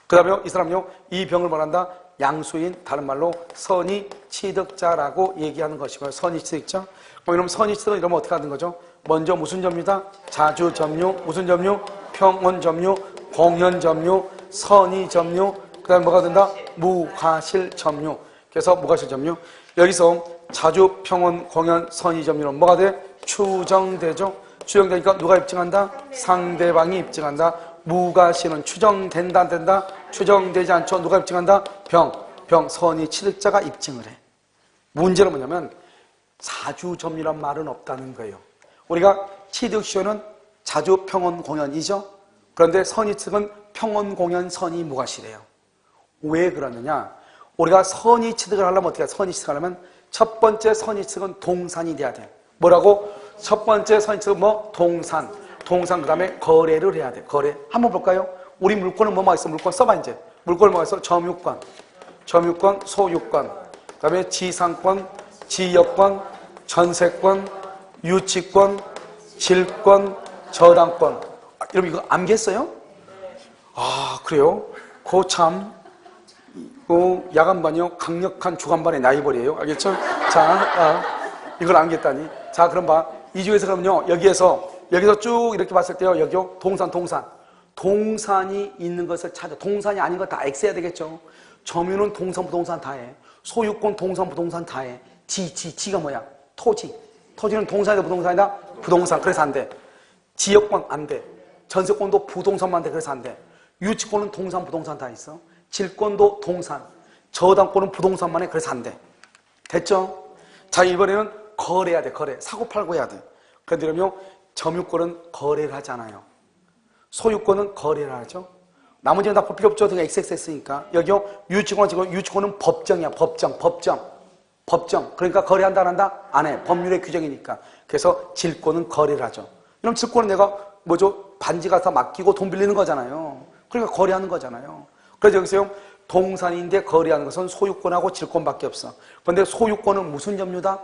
그 다음에 이 사람요, 이 병을 말한다. 양수인, 다른 말로 선의 취득자라고 얘기하는 것이고요. 선의 취득자. 그럼 선의 취득은 이러면 어떻게 하는 거죠? 먼저 무슨 점유다? 자주 점유, 무슨 점유? 평온 점유, 공연 점유, 선의 점유, 그 다음에 뭐가 된다? 무과실 점유. 그래서 무과실 점유. 여기서 자주, 평온, 공연, 선의 점유는 뭐가 돼? 추정되죠. 추정되니까 누가 입증한다? 상대방이 입증한다. 무과실은 추정된다, 안 된다? 추정되지 않죠. 누가 입증한다? 선의 취득자가 입증을 해. 문제는 뭐냐면 자주 점유란 말은 없다는 거예요. 우리가 취득시효는 자주, 평온, 공연이죠. 그런데 선의 취득은 평온, 공연, 선의, 무과실이에요. 왜 그러느냐? 우리가 선의 취득을 하려면 어떻게 해요? 선의 취득을 하려면 첫 번째 선의 취득은 동산이 돼야 돼. 뭐라고? 첫 번째 선의 취득은 뭐? 동산, 그 다음에 거래를 해야 돼. 거래. 한번 볼까요? 우리 물건은 뭐가 있어? 물건 써봐 이제. 물건은 뭐가 있어? 점유권, 소유권, 그 다음에 지상권, 지역권, 전세권, 유치권, 질권, 저당권. 여러분 이거 암기했어요? 아 그래요? 고참 야간반이요 강력한 주간반의 나이벌이에요. 알겠죠? 자, 이걸 암기했다니. 자 그럼 봐. 이 중에서 그럼요 여기에서 쭉 이렇게 봤을 때요 여기요 동산이 있는 것을 찾아. 동산이 아닌 거 다 X해야 되겠죠. 점유는 동산, 부동산 다 해. 소유권, 동산, 부동산 다 해. 지가 뭐야? 토지는 동산이다, 부동산이다? 부동산. 그래서 안 돼. 지역권 안 돼. 전세권도 부동산만 돼. 그래서 안 돼. 유치권은 동산, 부동산 다 있어. 질권도 동산. 저당권은 부동산만 해. 그래서 안 돼. 됐죠? 자, 이번에는 거래해야 돼. 거래. 사고 팔고 해야 돼. 그런데 그러면 점유권은 거래를 하잖아요. 소유권은 거래를 하죠. 나머지는 다 볼 필요 없죠. 그냥 XXX니까. 여기요. 유치권은 법정이야. 법정. 그러니까 거래한다 안 한다? 안 해. 법률의 규정이니까. 그래서 질권은 거래를 하죠. 그럼 질권은 내가 반지 갖다 맡기고 돈 빌리는 거잖아요. 그러니까 거래하는 거잖아요. 그래서 여기서요. 동산인데 거래하는 것은 소유권하고 질권밖에 없어. 그런데 소유권은 무슨 점유다?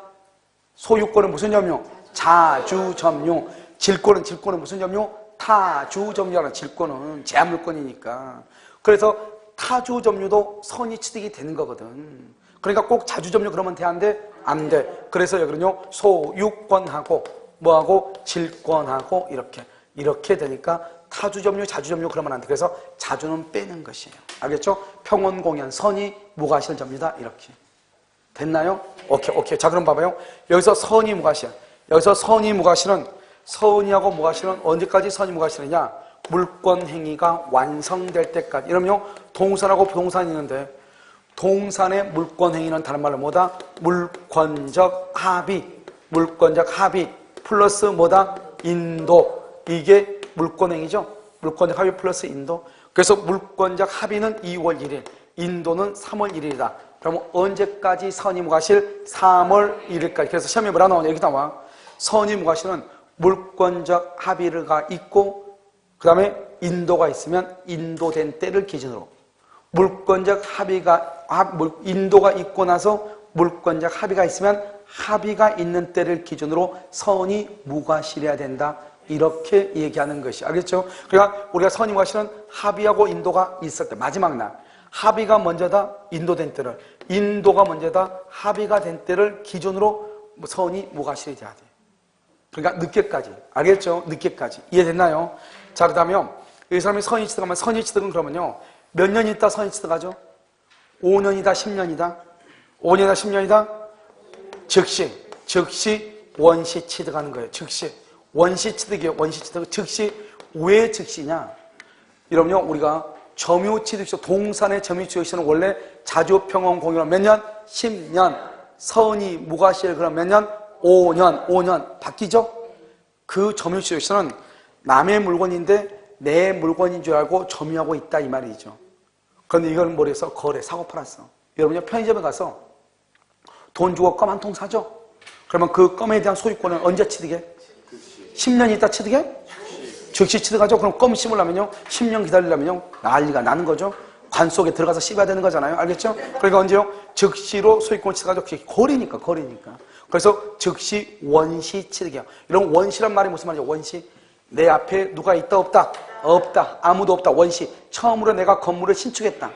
소유권은 무슨 점유? 자주 점유. 질권은 무슨 점유? 타주 점유라는. 질권은 제한물권이니까. 그래서 타주 점유도 선의 취득이 되는 거거든. 그러니까 꼭 자주 점유 그러면 돼? 안 돼? 안 돼. 그래서 여기는요 소유권하고 뭐하고 질권하고 이렇게 되니까 타주 점유, 자주 점유 그러면 안 돼. 그래서 자주는 빼는 것이에요. 알겠죠? 평온, 공연, 선의, 무과실 점유다. 이렇게 됐나요? 오케이. 자 그럼 봐봐요. 여기서 선의, 무과실. 여기서 선의, 무과실은 선의하고 무과실은 언제까지 선의, 무과실이냐? 물권 행위가 완성될 때까지. 이러면요 동산하고 부동산이 있는데 동산의 물권 행위는 다른 말로 뭐다? 물권적 합의 플러스 뭐다? 인도. 이게 물권 행위죠. 물권적 합의 플러스 인도. 그래서 물권적 합의는 2월 1일, 인도는 3월 1일이다. 그러면 언제까지 선의, 무과실? 3월 1일까지. 그래서 시험에 뭐라 나오냐? 여기 나와. 선의, 무과실은 물권적 합의가 있고 그 다음에 인도가 있으면 인도된 때를 기준으로, 물권적 인도가 있고 나서 물권적 합의가 있으면 합의가 있는 때를 기준으로 선의, 무과실해야 된다. 이렇게 얘기하는 것이. 알겠죠? 그러니까 우리가 선의, 무과실은 합의하고 인도가 있을 때 마지막 날, 합의가 먼저다, 인도된 때를, 인도가 먼저다, 합의가 된 때를 기준으로 선의, 무과실이 돼야 돼. 그러니까 늦게까지. 알겠죠? 늦게까지. 이해됐나요? 자, 그 다음에 이 사람이 선의 취득하면, 선의 취득은 그러면요 몇 년 있다 선의 취득하죠? 5년이다 10년이다? 5년이다 10년이다? 즉시 원시 취득하는 거예요. 즉시 원시 취득이에요. 원시 취득. 즉시. 왜 즉시냐? 이러면요 우리가 점유 취득시효, 동산의 점유 취득시효는 원래 자주, 평온, 공연 몇 년? 10년. 선의, 무과실 그럼 몇 년? 5년 바뀌죠? 그 점유 취득시효는 남의 물건인데 내 물건인 줄 알고 점유하고 있다 이 말이죠. 그런데 이걸 뭐래서 거래, 사고 팔았어. 여러분요 편의점에 가서 돈 주고 껌 한 통 사죠? 그러면 그 껌에 대한 소유권은 언제 취득해? 10년 있다 취득해? 즉시 취득하죠? 그럼 껌 씹으려면요 10년 기다리려면요 난리가 나는 거죠. 관 속에 들어가서 씹어야 되는 거잖아요. 알겠죠? 그러니까 언제요? 즉시로 소유권을 취득하죠. 거래니까. 그래서 즉시 원시 취득이야. 이런 원시란 말이 무슨 말이죠? 원시. 내 앞에 누가 있다 없다? 없다. 아무도 없다. 원시. 처음으로 내가 건물을 신축했다.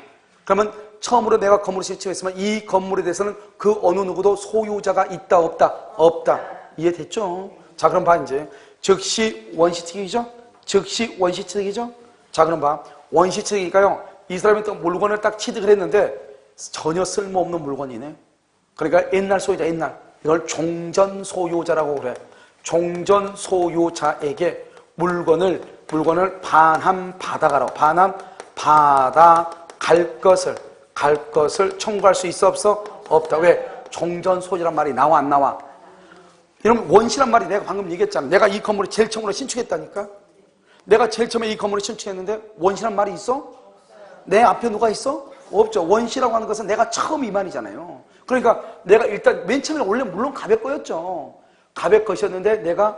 그러면 처음으로 내가 건물을 신축했으면 이 건물에 대해서는 그 어느 누구도 소유자가 있다 없다? 없다. 이해됐죠? 자 그럼 봐 이제. 즉시 원시 취득이죠? 즉시 원시 취득이죠? 자 그럼 봐. 원시 취득이니까요. 이 사람이 또 물건을 딱 취득을 했는데 전혀 쓸모없는 물건이네. 그러니까 옛날 소유자, 옛날. 이걸 종전 소유자라고 그래. 종전 소유자에게 물건을 반함 받아가라고. 반함 받아갈 것을 청구할 수 있어 없어? 없다. 왜? 종전 소유란 말이 나와 안 나와? 이러면 원시란 말이 내가 방금 얘기했잖아. 내가 이 건물을 제일 처음으로 신축했다니까. 내가 제일 처음에 이 건물을 신축했는데 원시란 말이 있어? 내 앞에 누가 있어? 없죠. 원시라고 하는 것은 내가 처음 이 말이잖아요. 그러니까 내가 일단 맨 처음에 원래 물론 갑의 거였죠. 갑의 것이었는데 내가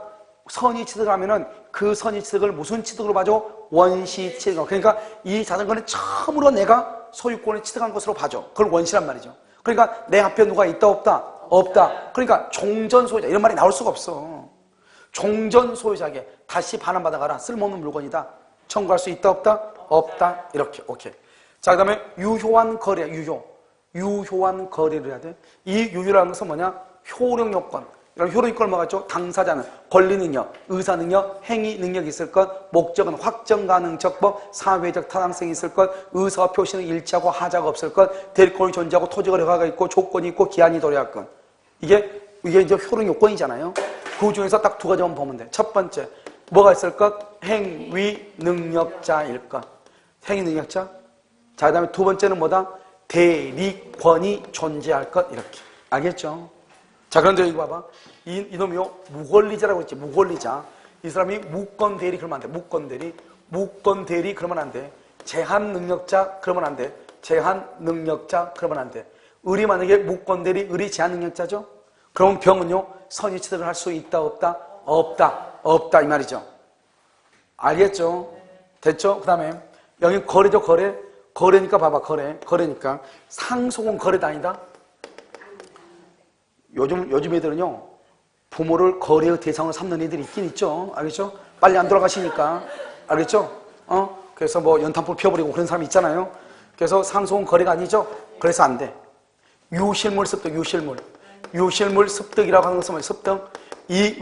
선의 취득을 하면은 그 선의 취득을 무슨 취득으로 봐줘? 원시 취득. 그러니까 이 자전거는 처음으로 내가 소유권을 취득한 것으로 봐줘. 그걸 원시란 말이죠. 그러니까 내 앞에 누가 있다 없다? 없다. 그러니까 종전 소유자 이런 말이 나올 수가 없어. 종전 소유자에게 다시 반환받아가라. 쓸모없는 물건이다. 청구할 수 있다 없다? 없다. 이렇게. 오케이. 자, 그 다음에 유효한 거래. 유효한 거래를 해야 돼. 이 유효라는 것은 뭐냐? 효력 요건. 이런 효력 요건을 뭐겠죠? 당사자는 권리 능력, 의사 능력, 행위 능력이 있을 것, 목적은 확정 가능 적법, 사회적 타당성이 있을 것, 의사 표시는 일치하고 하자가 없을 것, 대리권이 존재하고 토지거래 허가가 있고 조건이 있고 기한이 도래할 것. 이게 이제 효력 요건이잖아요. 그 중에서 딱 두 가지만 보면 돼. 첫 번째, 뭐가 있을 것? 행위 능력자일 것. 행위 능력자. 자, 그 다음에 두 번째는 뭐다? 대리권이 존재할 것. 이렇게. 알겠죠? 자, 그런데 이거 봐봐. 이놈이요. 무권리자라고 했지. 무권리자. 이 사람이 무권대리 그러면 안 돼. 무권대리 그러면 안 돼. 제한 능력자 그러면 안 돼. 제한 능력자 그러면 안 돼. 을이 만약에 무권대리, 을이 제한 능력자죠? 그러면 병은요. 선의 취득을 할 수 있다 없다? 없다 이 말이죠. 알겠죠? 됐죠? 그 다음에 여기 거래죠. 거래니까 봐봐. 거래니까 상속은 거래도 아니다. 요즘 애들은요 부모를 거래의 대상으로 삼는 애들이 있긴 있죠. 알겠죠? 빨리 안 돌아가시니까. 알겠죠? 그래서 뭐 연탄불 피워버리고 그런 사람이 있잖아요. 그래서 상속은 거래가 아니죠. 그래서 안 돼. 유실물 습득, 유실물 습득이라고 하는 것은 뭐예요? 습득. 이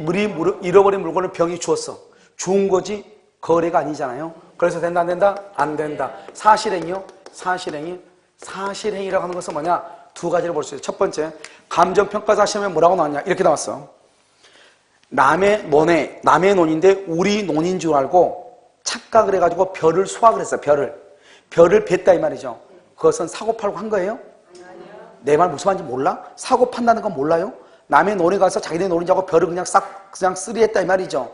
잃어버린 물건을 병이 주었어. 주운 거지 거래가 아니잖아요. 그래서 된다 안 된다? 안 된다. 사실행위요? 사실행위라고 하는 것은 뭐냐? 두 가지를 볼 수 있어요. 첫 번째, 감정평가사 시험에 뭐라고 나왔냐? 이렇게 나왔어. 남의 논인데 우리 논인 줄 알고 착각을 해가지고 별을 수확을 했어요. 별을 뱄다 이 말이죠. 그것은 사고 팔고 한 거예요? 내 말 무슨 말인지 몰라? 사고 판다는 건 몰라요? 남의 논에 가서 자기네 논인 줄 알고 별을 그냥 쓰리했다 이 말이죠.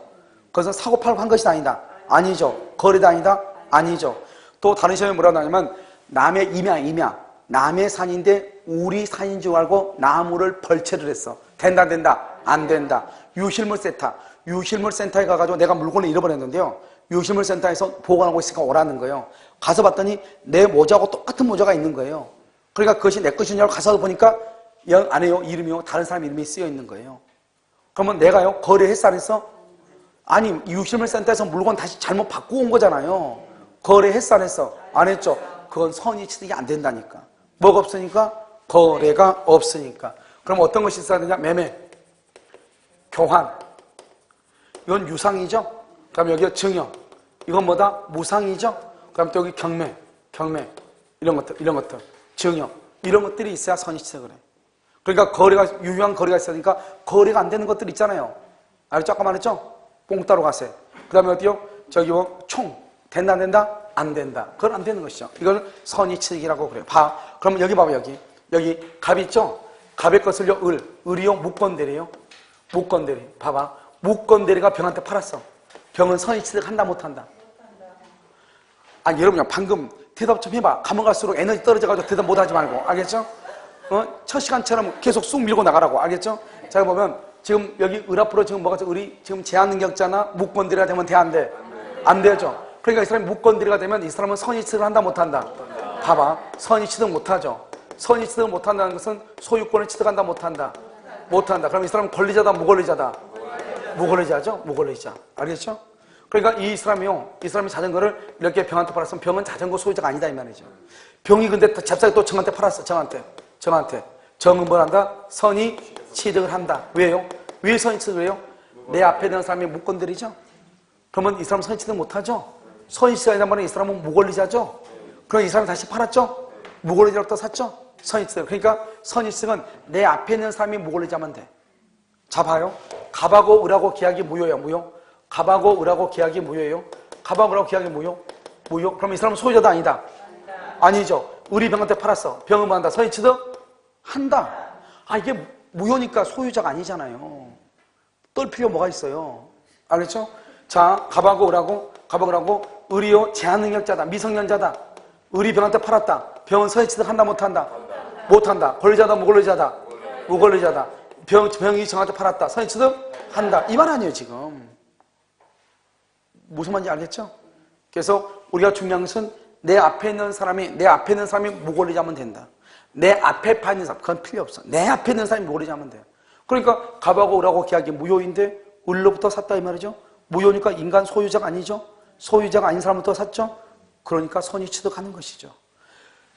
그것은 사고 팔고 한 것이 아니다. 아니죠. 거래도 아니다. 아니죠. 또 다른 시험에 뭐라고 나냐면 남의 임야. 남의 산인데 우리 산인 줄 알고 나무를 벌채를 했어. 된다 안 된다? 안 된다. 유실물센터에 가가지고 내가 물건을 잃어버렸는데요. 유실물센터에서 보관하고 있으니까 오라는 거예요. 가서 봤더니 내 모자하고 똑같은 모자가 있는 거예요. 그러니까 그것이 내 것이냐고 가서 보니까 안에요 이름이요 다른 사람 이름이 쓰여 있는 거예요. 그러면 내가요 거래했어 안 했어? 아니 유실물센터에서 물건 다시 잘못 바꾸고 온 거잖아요. 거래했어 안 했어? 안 했죠. 그건 선의 취득이 안 된다니까. 뭐가 없으니까? 거래가 없으니까. 그럼 어떤 것이 있어야 되냐? 매매, 교환. 이건 유상이죠. 그다음 여기가 증여. 이건 뭐다? 무상이죠. 그다음 또 여기 경매 이런 것들 증여 이런 것들이 있어야 선의 취득을 해. 그러니까 유효한 거래가 있으니까 거래가 안 되는 것들 있잖아요. 알았죠? 아까 말했죠? 뽕따로 가세. 그 다음에 어디요? 저기 총. 된다 안 된다? 안 된다. 그건 안 되는 것이죠. 이걸 선의 취득이라고 그래요. 그러면 여기 봐봐 여기 갑 있죠? 갑의 것을요 을이요 무권대리요. 무권대리. 봐봐. 무권대리가 병한테 팔았어. 병은 선의 취득한다 못한다? 아, 여러분 방금 대답 좀 해봐. 가면 갈수록 에너지 떨어져가지고 대답 못하지 말고. 알겠죠? 첫 시간처럼 계속 쑥 밀고 나가라고. 알겠죠? 자, 보면 지금 여기 을 앞으로 지금 뭐가 우리 지금 제한 능력자나 무건드리가 되면 돼, 안 돼? 안 되죠? 그러니까 이 사람이 무건드리가 되면 이 사람은 선의 취득을 한다 못한다? 봐봐. 선의 취득 못하죠? 선의 취득을 못한다는 것은 소유권을 취득한다 못한다? 못한다. 그럼 이 사람은 권리자다 무권리자다? 무권리자죠? 무권리자. 알겠죠? 그러니까 이 사람이 자전거를 이렇게 병한테 팔았으면 병은 자전거 소유자가 아니다 이 말이죠. 병이 근데 잽싸게 또 정한테 팔았어. 정한테. 정은 뭘 한다? 선의 취득을 한다. 왜요? 왜 선의 취득을 해요? 내 앞에 있는 사람이 못 건드리죠? 그러면 이 사람 선의 취득 못하죠? 선의 취득이 아니란 말은 이 사람은 무권리자죠? 그럼 이 사람이 다시 팔았죠? 무권리자로 또 샀죠? 선의 취득. 그러니까 선의 취득은 내 앞에 있는 사람이 무권리자면 돼. 자, 봐요. 갑하고 을하고 계약이 무효야, 무효. 갑하고 을하고 계약이 무효예요. 갑하고 을하고 계약이 무효. 그럼 이 사람은 소유자도 아니다? 아니죠. 을이 병한테 팔았어. 병은 뭐 한다? 선의 취득? 한다. 아, 이게 무효니까 소유자가 아니잖아요. 떨 필요 뭐가 있어요? 알겠죠? 자, 갑하고 을하고 을이요 제한 능력자다. 미성년자다. 을이 병한테 팔았다. 병은 선의 취득한다 못한다? 못한다. 권리자다 무권리자다? 무권리자다. 병이 정한테 팔았다. 선의 취득? 한다. 이 말 아니에요 지금. 무슨 말인지 알겠죠? 그래서 우리가 중요한 것은 내 앞에 있는 사람이 무권리자면 된다. 내 앞에 파 있는 사람, 그건 필요 없어. 내 앞에 있는 사람이 무권리자면 돼요. 그러니까 갑하고 을하고 계약이 무효인데 을로부터 샀다 이 말이죠. 무효니까 인간 소유자가 아니죠. 소유자가 아닌 사람부터 샀죠. 그러니까 선의 취득하는 것이죠.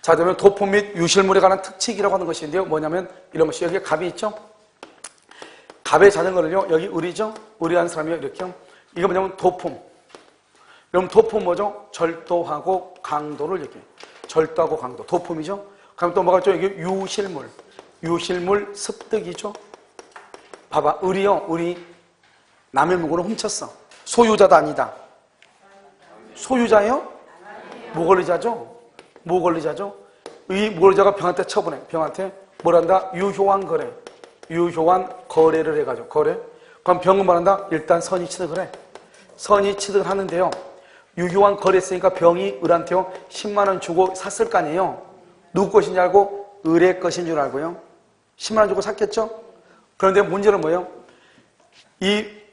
자, 그러면 도품 및 유실물에 관한 특칙이라고 하는 것인데요. 뭐냐면 이런 것이 여기에 갑이 있죠. 갑의 자전거를요. 여기 을이죠. 을이라는 사람이요. 이렇게. 이거 뭐냐면 도품. 그럼 도품 뭐죠? 절도하고 강도를 얘기해요. 절도하고 강도. 도품이죠. 그럼 또 뭐가 있죠? 여기 유실물. 유실물 습득이죠. 봐봐. 을이 남의 물건을 훔쳤어. 소유자도 아니다. 소유자예요? 무권리자죠? 무권리자죠? 이 무권리자가 병한테 처분해. 병한테 뭘 한다? 유효한 거래. 유효한 거래를 해가지고. 거래. 그럼 병은 뭐 한다? 일단 선의 취득을 해. 선의 취득을 하는데요. 유효한 거래했으니까 병이 을한테요 10만 원 주고 샀을 거 아니에요. 누구 것인 줄 알고? 을의 것인 줄 알고요. 10만 원 주고 샀겠죠? 그런데 문제는 뭐예요?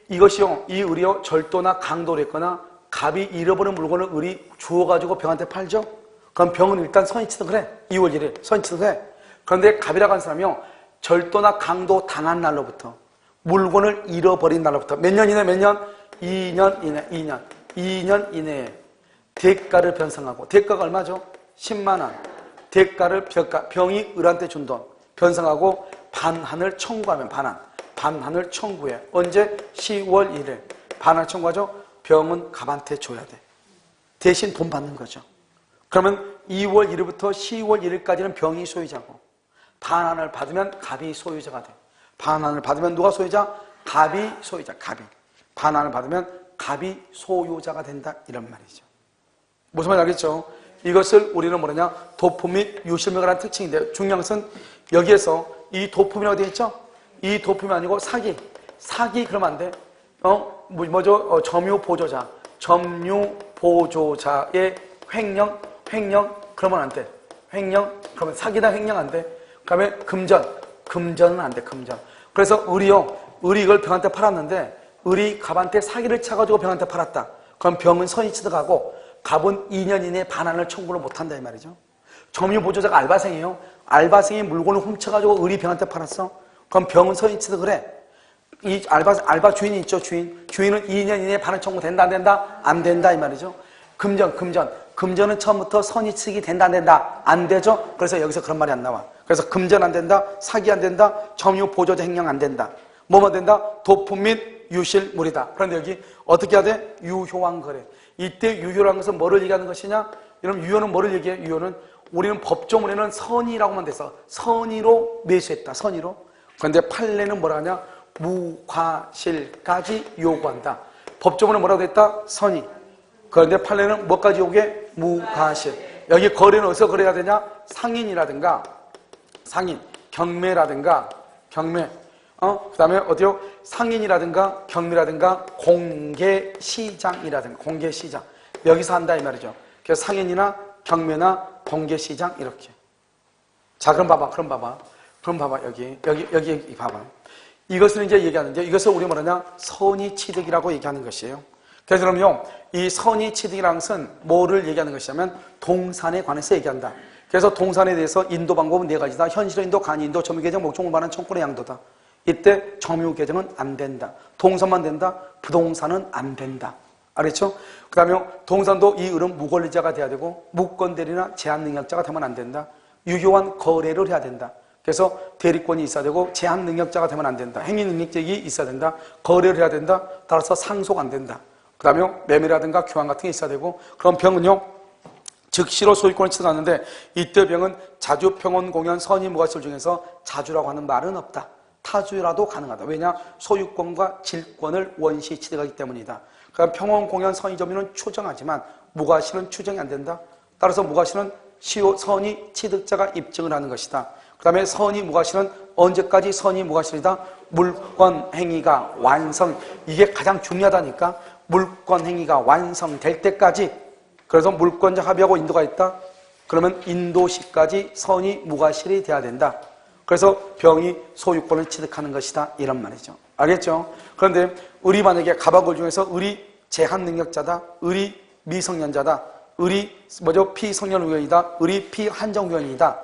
이것이요, 이 을이요 절도나 강도를 했거나 갑이 잃어버린 물건을 을이 주워가지고 병한테 팔죠? 그럼 병은 일단 선의 취득을 해. 2월 1일 선의 취득을 해. 그런데 갑이라고 하는 사람이요 절도나 강도 당한 날로부터 물건을 잃어버린 날로부터 몇 년 이내 몇 년? 2년 이내에 대가를 변상하고, 대가가 얼마죠? 10만 원. 대가를 병이 을한테 준 돈 변상하고 반환을 청구하면 반환을 청구해. 언제? 10월 1일 반환을 청구하죠. 병은 갑한테 줘야 돼. 대신 돈 받는 거죠. 그러면 2월 1일부터 10월 1일까지는 병이 소유자고, 반환을 받으면 갑이 소유자가 돼. 반환을 받으면 누가 소유자? 갑이 소유자. 갑이. 반환을 받으면 갑이 소유자가 된다 이런 말이죠. 무슨 말인지 알겠죠? 이것을 우리는 뭐냐? 도품 및 유실물에 관한 특징인데, 중요한 것은 여기에서 이 도품이라고 되어 있죠? 이 도품이 아니고 사기 그러면 안 돼. 뭐죠? 점유보조자. 점유보조자의 횡령 그러면 안 돼. 횡령 그러면 사기다. 횡령 안 돼. 그다음에 금전은 안 돼. 금전. 그래서 을이 이걸 병한테 팔았는데 을이 갑한테 사기를 쳐가지고 병한테 팔았다. 그럼 병은 선의 취득하고 갑은 2년 이내에 반환을 청구를 못한다 이 말이죠. 점유보조자가 알바생이에요. 알바생이 물건을 훔쳐가지고 을이 병한테 팔았어. 그럼 병은 선의 취득을 해. 이 알바 주인이 있죠. 주인은 2년 이내에 반환 청구 된다 안 된다? 안 된다 이 말이죠. 금전은 처음부터 선의 취득이 된다 안 된다? 안 되죠. 그래서 여기서 그런 말이 안 나와. 그래서 금전 안 된다, 사기 안 된다, 점유보조자 횡령 안 된다. 뭐만 된다? 도품 및 유실물이다. 그런데 여기 어떻게 해야 돼? 유효한 거래. 이때 유효라는 것은 뭐를 얘기하는 것이냐? 여러분 유효는 뭐를 얘기해? 유효는 우리는 법조문에는 선의라고만 돼서 선의로 매수했다. 선의로. 그런데 판례는 뭐라 하냐? 무과실까지 요구한다. 법조문에 뭐라고 했다? 선의. 그런데 판례는 뭐까지 요구해? 무과실. 여기 거래는 어디서 거래해야 되냐? 상인이라든가 경매라든가 경매. 그 다음에 어디요? 상인이라든가 경매라든가 공개시장이라든가 공개시장. 여기서 한다 이 말이죠. 그래서 상인이나 경매나 공개시장 이렇게. 자, 그럼 봐봐. 여기 봐봐. 이것을 이제 얘기하는데 이것을 우리 뭐냐냐? 선의취득이라고 얘기하는 것이에요. 그래서 그럼요, 이 선의취득이라는 것은 뭐를 얘기하는 것이냐면 동산에 관해서 얘기한다. 그래서 동산에 대해서 인도 방법은 네 가지다. 현실의 인도, 간인도, 점유계정, 목적물 반환, 청권의 양도다. 이때 점유계정은 안 된다. 동산만 된다. 부동산은 안 된다. 알겠죠? 그 다음에 동산도 이 을은 무권리자가 돼야 되고 무권대리나 제한능력자가 되면 안 된다. 유효한 거래를 해야 된다. 그래서 대리권이 있어야 되고 제한능력자가 되면 안 된다. 행위능력직이 있어야 된다. 거래를 해야 된다. 따라서 상속 안 된다. 그 다음에 매매라든가 교환 같은 게 있어야 되고 그럼 병은요 즉시로 소유권을 취득하는데 이때 병은 자주, 평온, 공연, 선의, 무과실 중에서 자주라고 하는 말은 없다. 타주라도 가능하다. 왜냐? 소유권과 질권을 원시 취득하기 때문이다. 그러니까 평온, 공연, 선의, 점유는 추정하지만 무과실은 추정이 안 된다. 따라서 무과실은 선의 취득자가 입증을 하는 것이다. 그 다음에 선의 무과실은 언제까지 선의 무과실이다? 물권 행위가 완성. 이게 가장 중요하다니까. 물권 행위가 완성될 때까지. 그래서 물권자 합의하고 인도가 있다. 그러면 인도시까지 선의 무과실이 돼야 된다. 그래서 병이 소유권을 취득하는 것이다. 이런 말이죠. 알겠죠? 그런데 을이 만약에 가박을 중에서 을이 제한능력자다. 을이 미성년자다. 을이 피성년 우연이다. 을이 피한정 우연이다.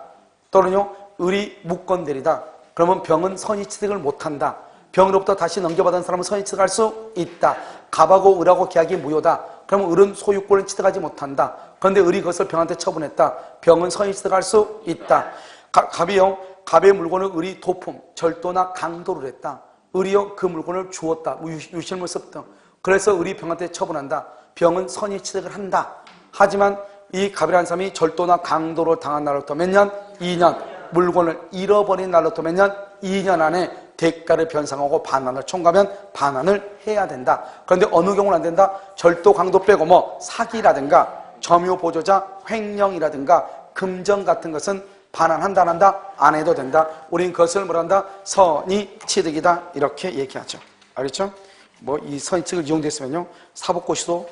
또는요 을이 무권대리다. 그러면 병은 선의 취득을 못한다. 병으로부터 다시 넘겨받은 사람은 선의 취득할 수 있다. 갑하고 을하고 계약이 무효다. 그러면 을은 소유권을 취득하지 못한다. 그런데 을이 그것을 병한테 처분했다. 병은 선의 취득할 수 있다. 갑이요 갑의 물건을 을이 도품, 절도나 강도를 했다. 을이요 그 물건을 주었다. 유실물 습득. 그래서 을이 병한테 처분한다. 병은 선의 취득을 한다. 하지만 이 갑이라는 사람이 절도나 강도로 당한 날로부터 몇 년? 2년. 물건을 잃어버린 날로부터 몇 년? 2년 안에 대가를 변상하고 반환을 청구하면 반환을 해야 된다. 그런데 어느 경우는 안 된다? 절도, 강도 빼고 뭐 사기라든가 점유 보조자, 횡령이라든가 금전 같은 것은 반환한다 안 한다? 안 해도 된다. 우린 그것을 뭐란다? 선의 취득이다. 이렇게 얘기하죠. 알겠죠? 뭐 이 선의 취득을 이용됐으면요 사법고시도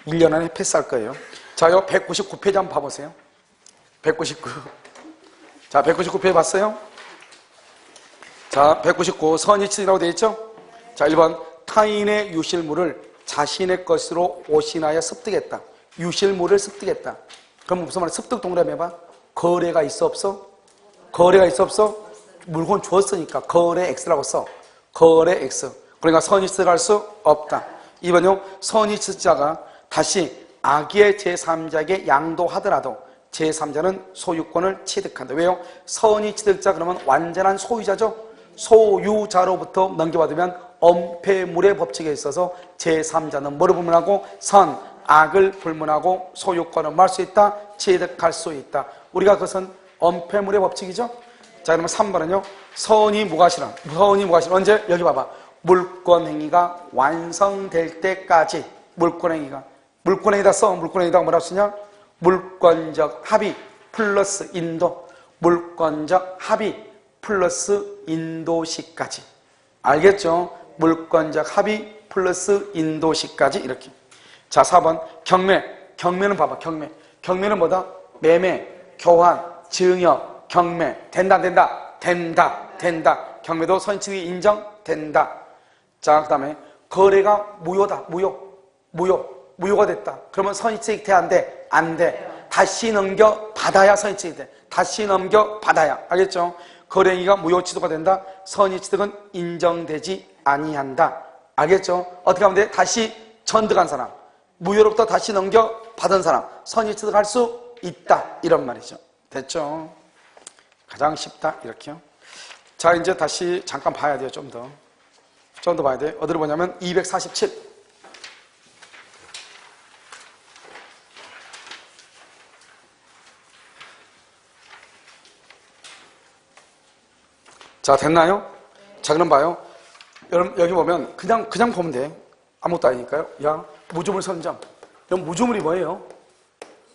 1년 안에 패스할 거예요. 자, 요 199페이지 한번 봐보세요. 199. 자, 199페이지 봤어요? 자, 199 선의 취득이라고 되어 있죠? 자, 1번 타인의 유실물을 자신의 것으로 오신하여 습득했다. 유실물을 습득했다. 그럼 무슨 말이야? 습득 동그라미 해봐. 거래가 있어 없어? 거래가 있어 없어? 물건 주었으니까 거래 X라고 써. 거래 X. 그러니까 선의 취득할 수 없다. 2번요. 선의 취득자가 다시 악의 제3자에게 양도하더라도 제3자는 소유권을 취득한다. 왜요? 선의 취득자 그러면 완전한 소유자죠. 소유자로부터 넘겨받으면 엄폐물의 법칙에 있어서 제3자는 뭐를 불문하고? 선, 악을 불문하고 소유권을 말 수 있다. 취득할 수 있다. 우리가 그것은 엄폐물의 법칙이죠. 자, 그러면 3번은요. 선의 무과실은 언제? 여기 봐봐. 물권행위가 완성될 때까지 물권행위다 써. 물권행위다 뭐라고 쓰냐? 물권적 합의 플러스 인도. 물권적 합의 플러스 인도시까지. 알겠죠? 물권적 합의 플러스 인도시까지 이렇게. 자, 4번 경매. 경매는 봐봐. 경매는 뭐다? 매매, 교환, 증여, 경매. 된다. 경매도 선의취득이 인정된다. 자, 그 다음에 거래가 무효다. 무효가 됐다. 그러면 선의취득이 돼? 안 돼? 안 돼. 다시 넘겨받아야 선의취득이 돼. 다시 넘겨받아야. 알겠죠? 거래행위가 무효 취소가 된다. 선의취득은 인정되지 아니한다. 알겠죠? 어떻게 하면 돼? 다시 전득한 사람, 무효로부터 다시 넘겨받은 사람, 선의취득할 수 있다. 이런 말이죠. 됐죠? 가장 쉽다. 이렇게요. 자, 이제 다시 잠깐 봐야 돼요. 좀 더 봐야 돼. 어디로 보냐면 247. 자, 됐나요? 자, 그럼 봐요. 여러분, 여기 보면 그냥 보면 돼. 아무것도 아니니까요. 야, 무조물 선정. 여러분, 무조물이 뭐예요?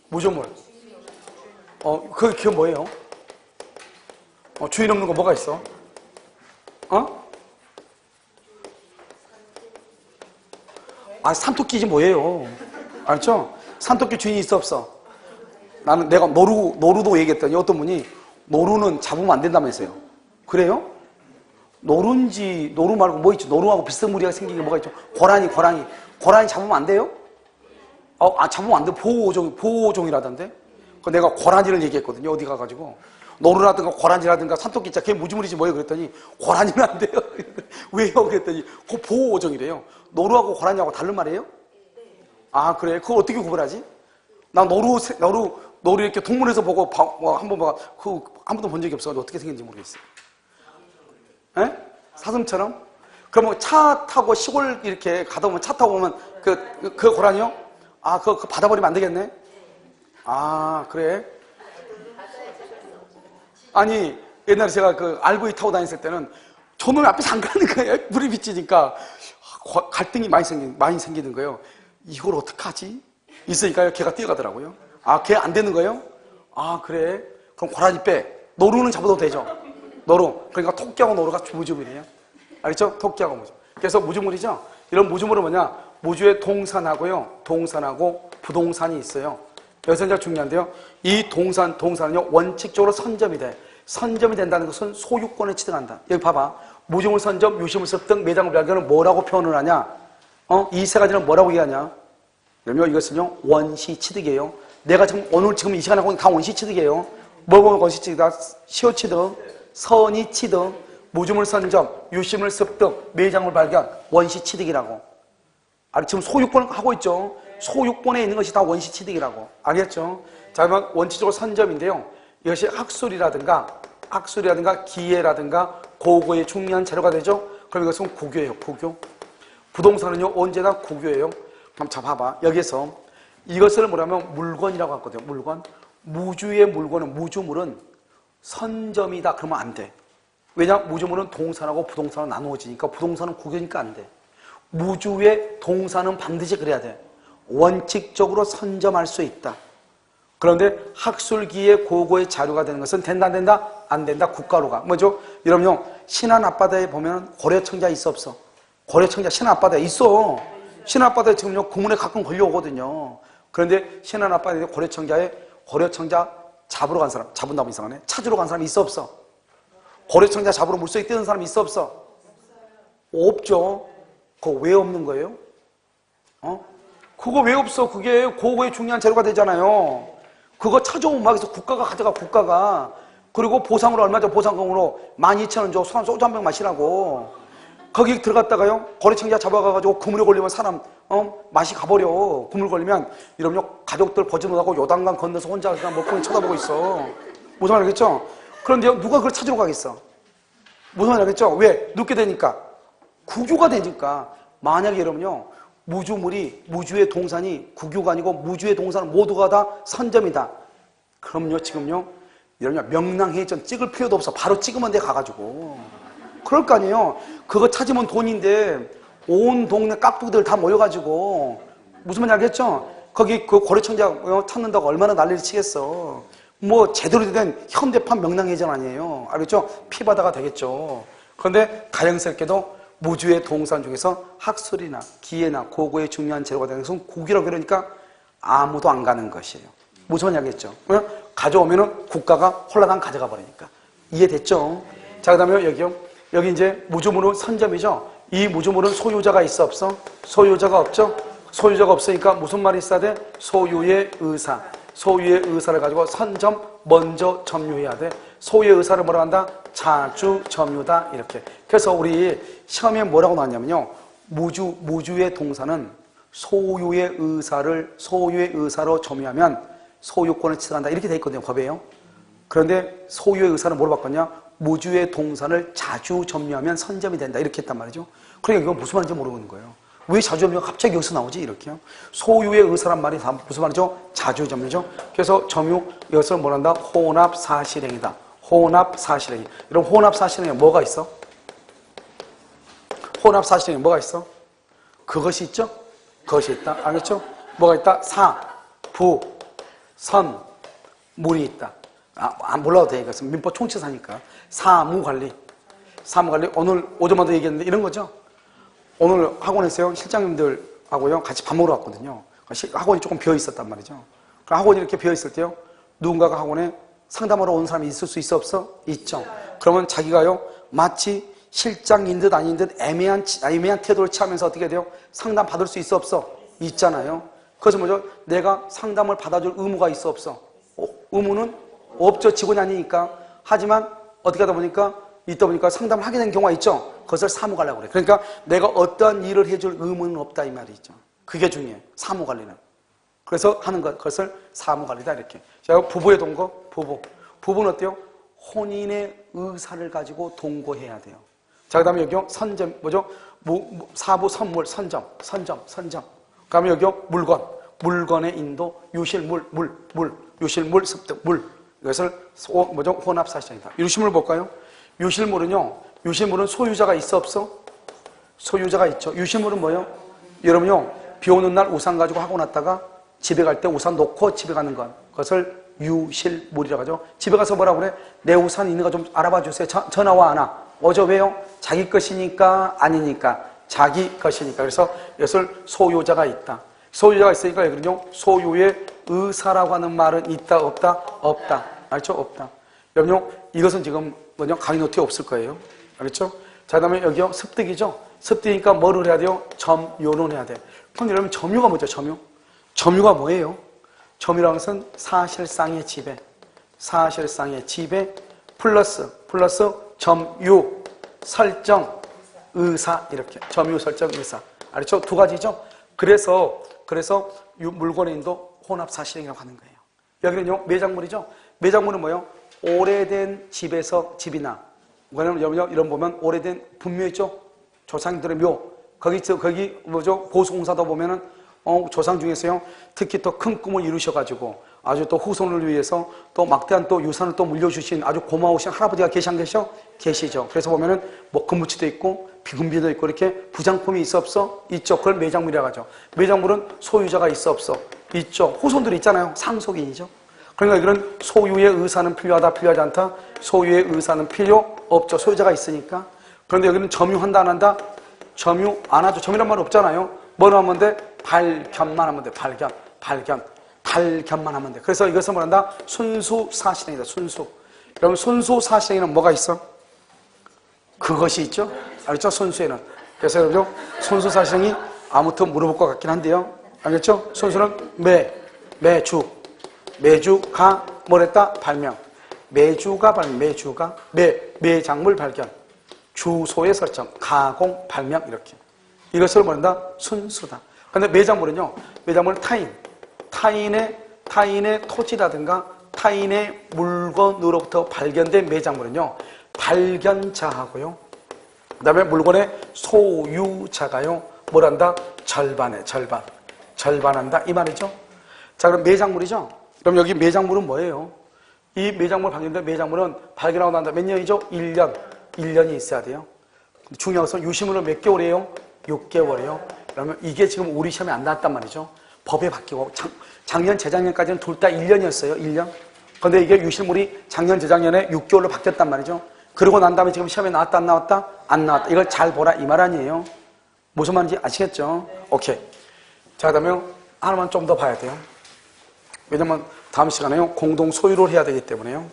무조물. 그게 뭐예요? 주인 없는 거 뭐가 있어? 아, 산토끼지 뭐예요? 알죠? 산토끼 주인이 있어 없어? 나는 내가 노루도 얘기했더니 어떤 분이 노루는 잡으면 안 된다면서요. 그래요? 노루 말고 뭐 있죠? 노루하고 비슷한 무리가 생긴 게 뭐가 있죠? 고라니 잡으면 안 돼요? 잡으면 안 돼. 보호종이라던데? 그 내가 고라니를 얘기했거든요. 어디 가가지고. 노루라든가 고라니라든가 산토끼 있잖아. 걔 무지무리지 뭐예요? 그랬더니 고라니는 안 돼요. 왜요? 그랬더니 그 보호종이래요. 노루하고 고라니하고 다른 말이에요? 아, 그래? 그걸 어떻게 구분하지? 나 노루 이렇게 동물에서 보고 한번 한 번도 본 적이 없어가지고 어떻게 생겼는지 모르겠어요. 에? 사슴처럼? 그러면 차 타고 시골 이렇게 가다 보면 차 타고 보면 그 고라니요? 아, 그거 받아버리면 안 되겠네? 아, 그래? 아니, 옛날에 제가 그 RV 타고 다녔을 때는 저놈이 앞에서 안 가는 거예요. 물이 비치니까. 갈등이 많이 생기는 거예요. 이걸 어떡하지? 있으니까요. 걔가 뛰어가더라고요. 아, 걔 안 되는 거예요? 아, 그래? 그럼 고라니 빼. 노루는 잡아도 되죠? 노루. 그러니까 토끼하고 노루가 무주물이에요. 알겠죠? 토끼하고 무주물. 그래서 무주물이죠? 이런 무주물은 뭐냐? 무주의 동산하고 부동산이 있어요. 여기서 이제 중요한데요. 이 동산은요, 원칙적으로 선점이 돼. 선점이 된다는 것은 소유권을 취득한다. 여기 봐봐. 무주물 선점, 유실물 습득, 매장물 발견은 뭐라고 표현을 하냐? 이 세 가지는 뭐라고 얘기하냐? 그러면 이것은요, 원시 취득이에요. 내가 오늘 이 시간에 하고 있는 다 원시 취득이에요. 뭐 보면 원시 취득이다? 시효 취득, 선의 취득, 무주물 선점, 유실물 습득, 매장물 발견, 원시 취득이라고. 지금 소유권을 하고 있죠? 소유권에 있는 것이 다 원시 취득이라고. 알겠죠? 자, 그러면 원칙적으로 선점인데요. 이것이 학술이라든가 기예라든가 고고의 중요한 재료가 되죠? 그럼 이것은 국유예요, 국유. 부동산은요, 언제나 국유예요. 그럼 자, 봐봐. 여기서 이것을 뭐라면 물건이라고 하거든요, 물건. 무주의 무주물은 선점이다. 그러면 안 돼. 왜냐? 무주물은 동산하고 부동산으로 나누어지니까 부동산은 국유니까 안 돼. 무주의 동산은 반드시 그래야 돼. 원칙적으로 선점할 수 있다. 그런데 학술기의 고고의 자료가 되는 것은 된다 안 된다? 안 된다. 국가로가. 뭐죠? 여러분요, 신안 앞바다에 보면 고려청자 있어 없어? 고려청자 신안 앞바다에 있어. 신안 앞바다에 지금요 구문에 가끔 걸려오거든요. 그런데 신안 앞바다에 고려청자 잡으러 간 사람, 잡은다고 이상하네. 찾으러 간 사람이 있어 없어? 고려청자 잡으러 물속에 뛰는 사람이 있어 없어? 없죠. 그거 왜 없는 거예요? 그거 왜 없어? 그게 고고의 중요한 재료가 되잖아요. 그거 찾아오면 막 해서 국가가 가져가, 국가가. 그리고 보상으로 얼마 전 보상금으로 12,000원 줘. 소주 한 병 마시라고. 거기 들어갔다가요, 거래청자 잡아가가지고 그물에 걸리면 사람, 맛이 가버려. 그물 걸리면, 이러면 가족들 버지 못하고 요단강 건너서 혼자 그냥 먹고는 쳐다보고 있어. 무슨 말 알겠죠? 그런데 누가 그걸 찾으러 가겠어? 무슨 말 알겠죠? 왜? 눕게 되니까. 국유가 되니까. 만약에 여러분요, 무주의 동산이 국유가 아니고 무주의 동산은 모두가 다 선점이다. 그럼요, 지금요, 여러분요, 명랑해전 찍을 필요도 없어. 바로 찍으면 돼, 가가지고. 그럴 거 아니에요. 그거 찾으면 돈인데, 온 동네 깍두기들 다 모여가지고, 무슨 말인지 알겠죠? 거기 그 고려청자 찾는다고 얼마나 난리를 치겠어. 뭐, 제대로 된 현대판 명랑해전 아니에요. 알겠죠? 피바다가 되겠죠. 그런데 다행스럽게도 무주의 동산 중에서 학술이나 기예나 고고의 중요한 재료가 되는 것은 국유라고 그러니까 아무도 안 가는 것이에요. 무슨 말인지 알겠죠? 가져오면은 국가가 홀라당 가져가 버리니까. 이해됐죠? 자, 그 다음에 여기 이제 무주물은 선점이죠? 이 무주물은 소유자가 있어 없어? 소유자가 없죠? 소유자가 없으니까 무슨 말이 있어야 돼? 소유의 의사. 소유의 의사를 가지고 선점 먼저 점유해야 돼. 소유의 의사를 뭐라고 한다? 자주 점유다. 이렇게. 그래서 우리 시험에 뭐라고 나왔냐면요. 무주의 동사는 소유의 의사로 점유하면 소유권을 취득한다. 이렇게 돼 있거든요. 법에요. 그런데 소유의 의사는 뭐로 바꿨냐? 무주의 동산을 자주 점유하면 선점이 된다. 이렇게 했단 말이죠. 그러니까 이건 무슨 말인지 모르는 거예요. 왜 자주 점유가 갑자기 여기서 나오지? 이렇게요. 소유의 의사란 말이 다 무슨 말이죠? 자주 점유죠. 그래서 점유, 이것을 뭐란다? 혼합사실행이다. 혼합사실행위. 이런 혼합사실행에 뭐가 있어? 혼합사실행에 뭐가 있어? 그것이 있죠? 그것이 있다. 알겠죠? 뭐가 있다? 사, 부, 선, 물이 있다. 몰라도 돼. 이것은 민법 총치사니까. 사무관리. 오늘 오전마다 얘기했는데 이런 거죠? 오늘 학원에서요, 실장님들 하고요 같이 밥 먹으러 갔거든요. 학원이 조금 비어 있었단 말이죠. 그럼 학원이 이렇게 비어 있을 때요, 누군가가 학원에 상담하러 온 사람이 있을 수 있어 없어? 있죠. 그러면 자기가요 마치 실장인 듯 아닌 듯 애매한 태도를 취하면서 어떻게 돼요? 상담 받을 수 있어 없어? 있잖아요. 그래서 뭐죠? 내가 상담을 받아줄 의무가 있어 없어? 의무는 없죠. 직원이 아니니까. 하지만 어떻게 하다 보니까 있다 보니까 상담을 하게 된 경우가 있죠. 그것을 사무관리라고 그래. 그러니까 내가 어떠한 일을 해줄 의무는 없다 이 말이죠. 그게 중요해. 사무관리는. 그래서 하는 것, 그것을 사무관리다 이렇게. 자, 부부의 동거, 부부는 어때요? 혼인의 의사를 가지고 동거해야 돼요. 자, 그 다음에 여기요 선점, 뭐죠? 사부 선물, 선점. 그 다음에 여기요 물건의 인도, 유실물, 유실물, 습득, 물. 이것을 뭐죠? 혼합사실이다. 유실물 볼까요? 유실물은 소유자가 있어 없어? 소유자가 있죠. 유실물은 뭐예요? 여러분요, 비 오는 날 우산 가지고 학원 왔다가 집에 갈 때 우산 놓고 집에 가는 것, 그것을 유실물이라고 하죠. 집에 가서 뭐라고 그래? 내 우산 있는 거 좀 알아봐 주세요. 전화와 안 와? 어저 왜요? 자기 것이니까 아니니까? 자기 것이니까. 그래서 이것을 소유자가 있다. 소유자가 있으니까 여기는요 소유의 의사라고 하는 말은 있다 없다? 없다. 알죠? 없다. 여러분요 이것은 지금 뭐냐 강의 노트에 없을 거예요. 알겠죠? 자, 그다음에 여기요 습득이죠. 습득이니까 뭐를 해야 돼요? 점유는 해야 돼. 그럼 여러분 점유가 뭐죠? 점유가 뭐예요? 점유라는 것은 사실상의 지배 플러스 점유 설정 의사 이렇게 점유 설정 의사. 알겠죠? 두 가지죠. 그래서 물건의 인도 혼합사실행이라고 하는 거예요. 여기는요 매장물이죠. 매장물은 뭐예요? 오래된 집이나 여러분 이런 보면 오래된 분묘 있죠. 조상들의 묘 거기 뭐죠? 보수공사도 보면은 조상 중에서요 특히 또 큰 꿈을 이루셔가지고 아주 또 후손을 위해서 또 막대한 또 유산을 또 물려주신 아주 고마우신 할아버지가 계시죠. 그래서 보면은 뭐 금붙이도 있고 비금비도 있고 이렇게 부장품이 있어 없어? 있죠. 그걸 매장물이라고 하죠. 매장물은 소유자가 있어 없어? 있죠. 후손들이 있잖아요. 상속인이죠. 그러니까 이런 소유의 의사는 필요하다, 필요하지 않다? 소유의 의사는 필요 없죠. 소유자가 있으니까. 그런데 여기는 점유한다, 안 한다? 점유 안 하죠. 점유란 말 없잖아요. 뭐로 하면 돼? 발견만 하면 돼. 발견만 하면 돼. 그래서 이것을 뭐란다? 순수사실행이다. 여러분 순수사실행에는 뭐가 있어? 그것이 있죠. 알겠죠? 순수에는. 그래서 여러분 순수사실행이 아무튼 물어볼 것 같긴 한데요. 알겠죠? 순수는 매주가 뭐랬다? 발명. 매주가 매장물 발견. 주소의 설정, 가공, 발명 이렇게. 이것을 뭐란다? 순수다. 그런데 매장물은요. 매장물은 타인의 토지라든가 타인의 물건으로부터 발견된 매장물은요. 발견자하고요. 그 다음에 물건의 소유자가요. 뭘한다? 절반한다. 이 말이죠. 자, 그럼 매장물이죠. 그럼 여기 매장물은 뭐예요? 이 매장물 발견된 매장물은 발견하고 난 다음 몇 년이죠? 1년이 있어야 돼요. 중요한 것은 유실물은 몇 개월이에요? 6개월이에요. 그러면 이게 지금 우리 시험에 안 나왔단 말이죠. 법에 바뀌고 작년, 재작년까지는 둘 다 1년이었어요. 1년. 그런데 이게 유실물이 작년, 재작년에 6개월로 바뀌었단 말이죠. 그러고 난 다음에 지금 시험에 나왔다, 안 나왔다? 안 나왔다. 이걸 잘 보라 이 말 아니에요. 무슨 말인지 아시겠죠? 오케이. 자, 그다음에 하나만 좀 더 봐야 돼요. 왜냐면 다음 시간에요. 공동 소유를 해야 되기 때문에요.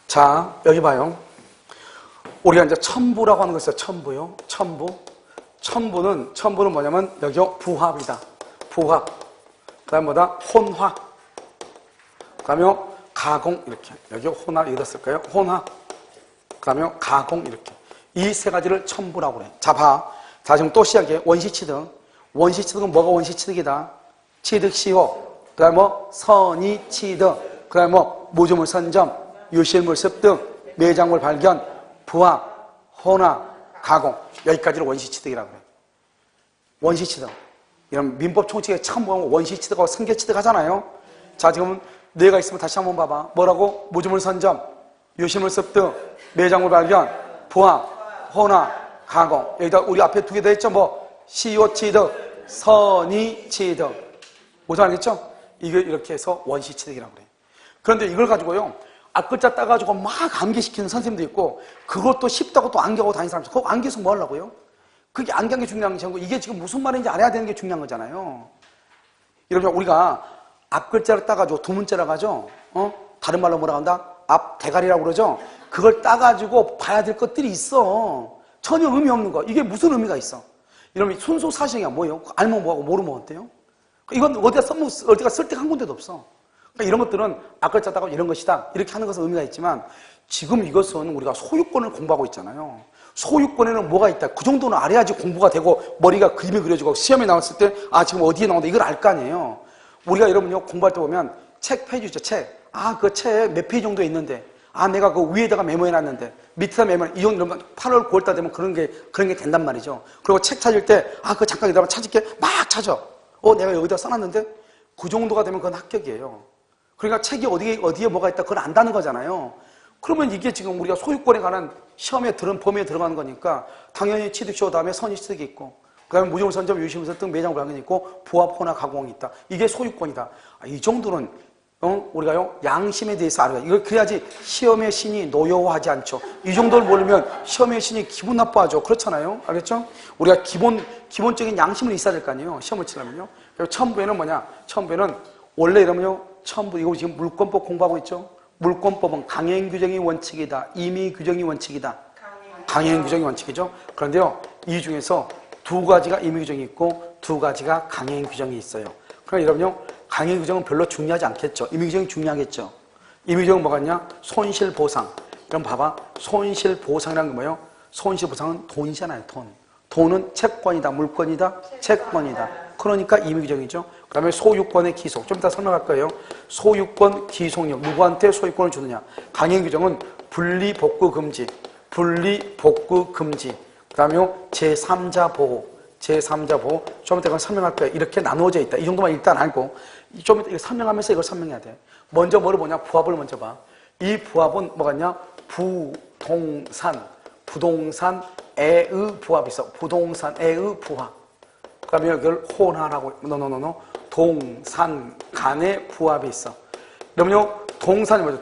자, 여기 봐요. 우리가 이제 첨부라고 하는 거 있어요. 첨부요. 첨부는 뭐냐면 여기요. 부합이다. 부합. 그 다음에 뭐다? 혼화. 그 다음에 가공 이렇게. 여기 혼화 읽었을까요? 혼화. 그 다음에 가공 이렇게. 이 세 가지를 첨부라고 그래. 자, 봐. 자, 지금 또 시작해. 원시취득. 원시취득은 뭐가 원시취득이다? 취득시효. 그 다음에 뭐 선의취득. 그 다음에 뭐 무주물 선점, 유실물 습득, 매장물 발견, 부합, 혼화, 가공. 여기까지를 원시취득이라고 그래. 원시취득. 이런 민법 총칙에 처음 보면 원시취득하고 승계취득 하잖아요. 자, 지금 뇌가 있으면 다시 한번 봐봐. 뭐라고? 무주물 선점, 유실물 습득, 매장물 발견, 부합, 혼화, 가공. 여기다 우리 앞에 두 개 더 했죠? 뭐 시효취득, 선의취득. 무슨 알겠죠? 이게 이렇게 해서 원시취득이라고 그래. 그런데 이걸 가지고요. 앞글자 따가지고 막 암기시키는 선생님도 있고, 그것도 쉽다고 또 암기하고 다니는 사람도 있고, 그거 암기해서 뭐 하려고요? 그게 암기한 게 중요한 게 아니고, 이게 지금 무슨 말인지 알아야 되는 게 중요한 거잖아요. 여러분, 우리가 앞글자를 따가지고 두 문자라고 하죠? 다른 말로 뭐라고 한다? 앞 대가리라고 그러죠? 그걸 따가지고 봐야 될 것들이 있어. 전혀 의미 없는 거. 이게 무슨 의미가 있어? 이러면 순수 사실이야 뭐예요? 알면 뭐하고 모르면 어때요? 이건 어디가 쓸 데가 한 군데도 없어. 그러니까 이런 것들은 앞글자 따가지고 이런 것이다. 이렇게 하는 것은 의미가 있지만, 지금 이것은 우리가 소유권을 공부하고 있잖아요. 소유권에는 뭐가 있다. 그 정도는 알아야지 공부가 되고 머리가 그림이 그려지고 시험에 나왔을 때 지금 어디에 나온다 이걸 알 거 아니에요. 우리가 여러분요 공부할 때 보면 책 페이지 있죠. 책. 그 책 몇 페이지 정도 있는데 내가 그 위에다가 메모해놨는데 밑에다 메모해. 이 정도 8월 9월 달 되면 그런 게 된단 말이죠. 그리고 책 찾을 때 그거 잠깐 기다려봐 찾을게 막 찾아. 내가 여기다 써놨는데 그 정도가 되면 그건 합격이에요. 그러니까 책이 어디에 뭐가 있다 그걸 안다는 거잖아요. 그러면 이게 지금 우리가 소유권에 관한 시험에 범위에 들어가는 거니까 당연히 취득시효 다음에 선의취득이 있고 그 다음에 무정선점 유심서 등 매장 불황이 있고 부합 혼합 가공이 있다. 이게 소유권이다. 이 정도는 우리가요 양심에 대해서 알아요. 이걸 그래야지 시험의 신이 노여워하지 않죠. 이 정도를 모르면 시험의 신이 기분 나빠하죠. 그렇잖아요. 알겠죠? 우리가 기본적인 양심은 있어야 될 거 아니에요. 시험을 치려면요. 그리고 첨부에는 뭐냐? 첨부에는 원래 이러면요 첨부 이거 지금 물권법 공부하고 있죠. 물권법은 강행 규정이 원칙이다. 임의 규정이 원칙이다. 강행 규정이 원칙이죠. 그런데요 이 중에서 두 가지가 임의 규정이 있고 두 가지가 강행 규정이 있어요. 그러니까 여러분요 강행 규정은 별로 중요하지 않겠죠. 임의 규정이 중요하겠죠. 임의 규정은 뭐가 있냐? 손실보상. 그럼 봐봐. 손실보상이라는 게 뭐예요? 손실보상은 돈이잖아요. 돈은 채권이다. 물권이다. 채권이다. 그러니까 임의 규정이죠. 그 다음에 소유권의 기속. 좀 이따 설명할 거예요. 소유권 기속력. 누구한테 소유권을 주느냐. 강행 규정은 분리복구 금지. 분리복구 금지. 그 다음에 제3자 보호. 제3자 보호. 좀 이따 설명할 거예요. 이렇게 나누어져 있다. 이 정도만 일단 알고. 좀 이따 이거 설명하면서 이걸 설명해야 돼. 먼저 뭐를 보냐. 부합을 먼저 봐. 이 부합은 뭐가 있냐. 부동산에의 부합이 있어. 부동산에의 부합. 그 다음에 이걸 혼화라고, 동산 간의 부합이 있어. 그러면요, 동산이 뭐죠?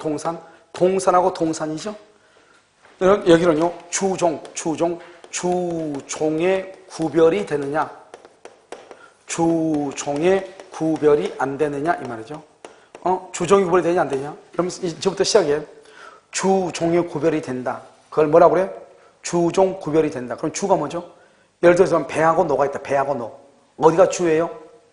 동산하고 동산이죠? 여기는요, 주종의 구별이 되느냐? 주종의 구별이 안 되느냐? 이 말이죠. 주종이 구별이 되냐, 안 되냐? 그럼 이제부터 시작해. 주종의 구별이 된다. 그걸 뭐라고 그래? 주종 구별이 된다. 그럼 주가 뭐죠? 예를 들어서 배하고 노가 있다. 배하고 노. 어디가 주예요?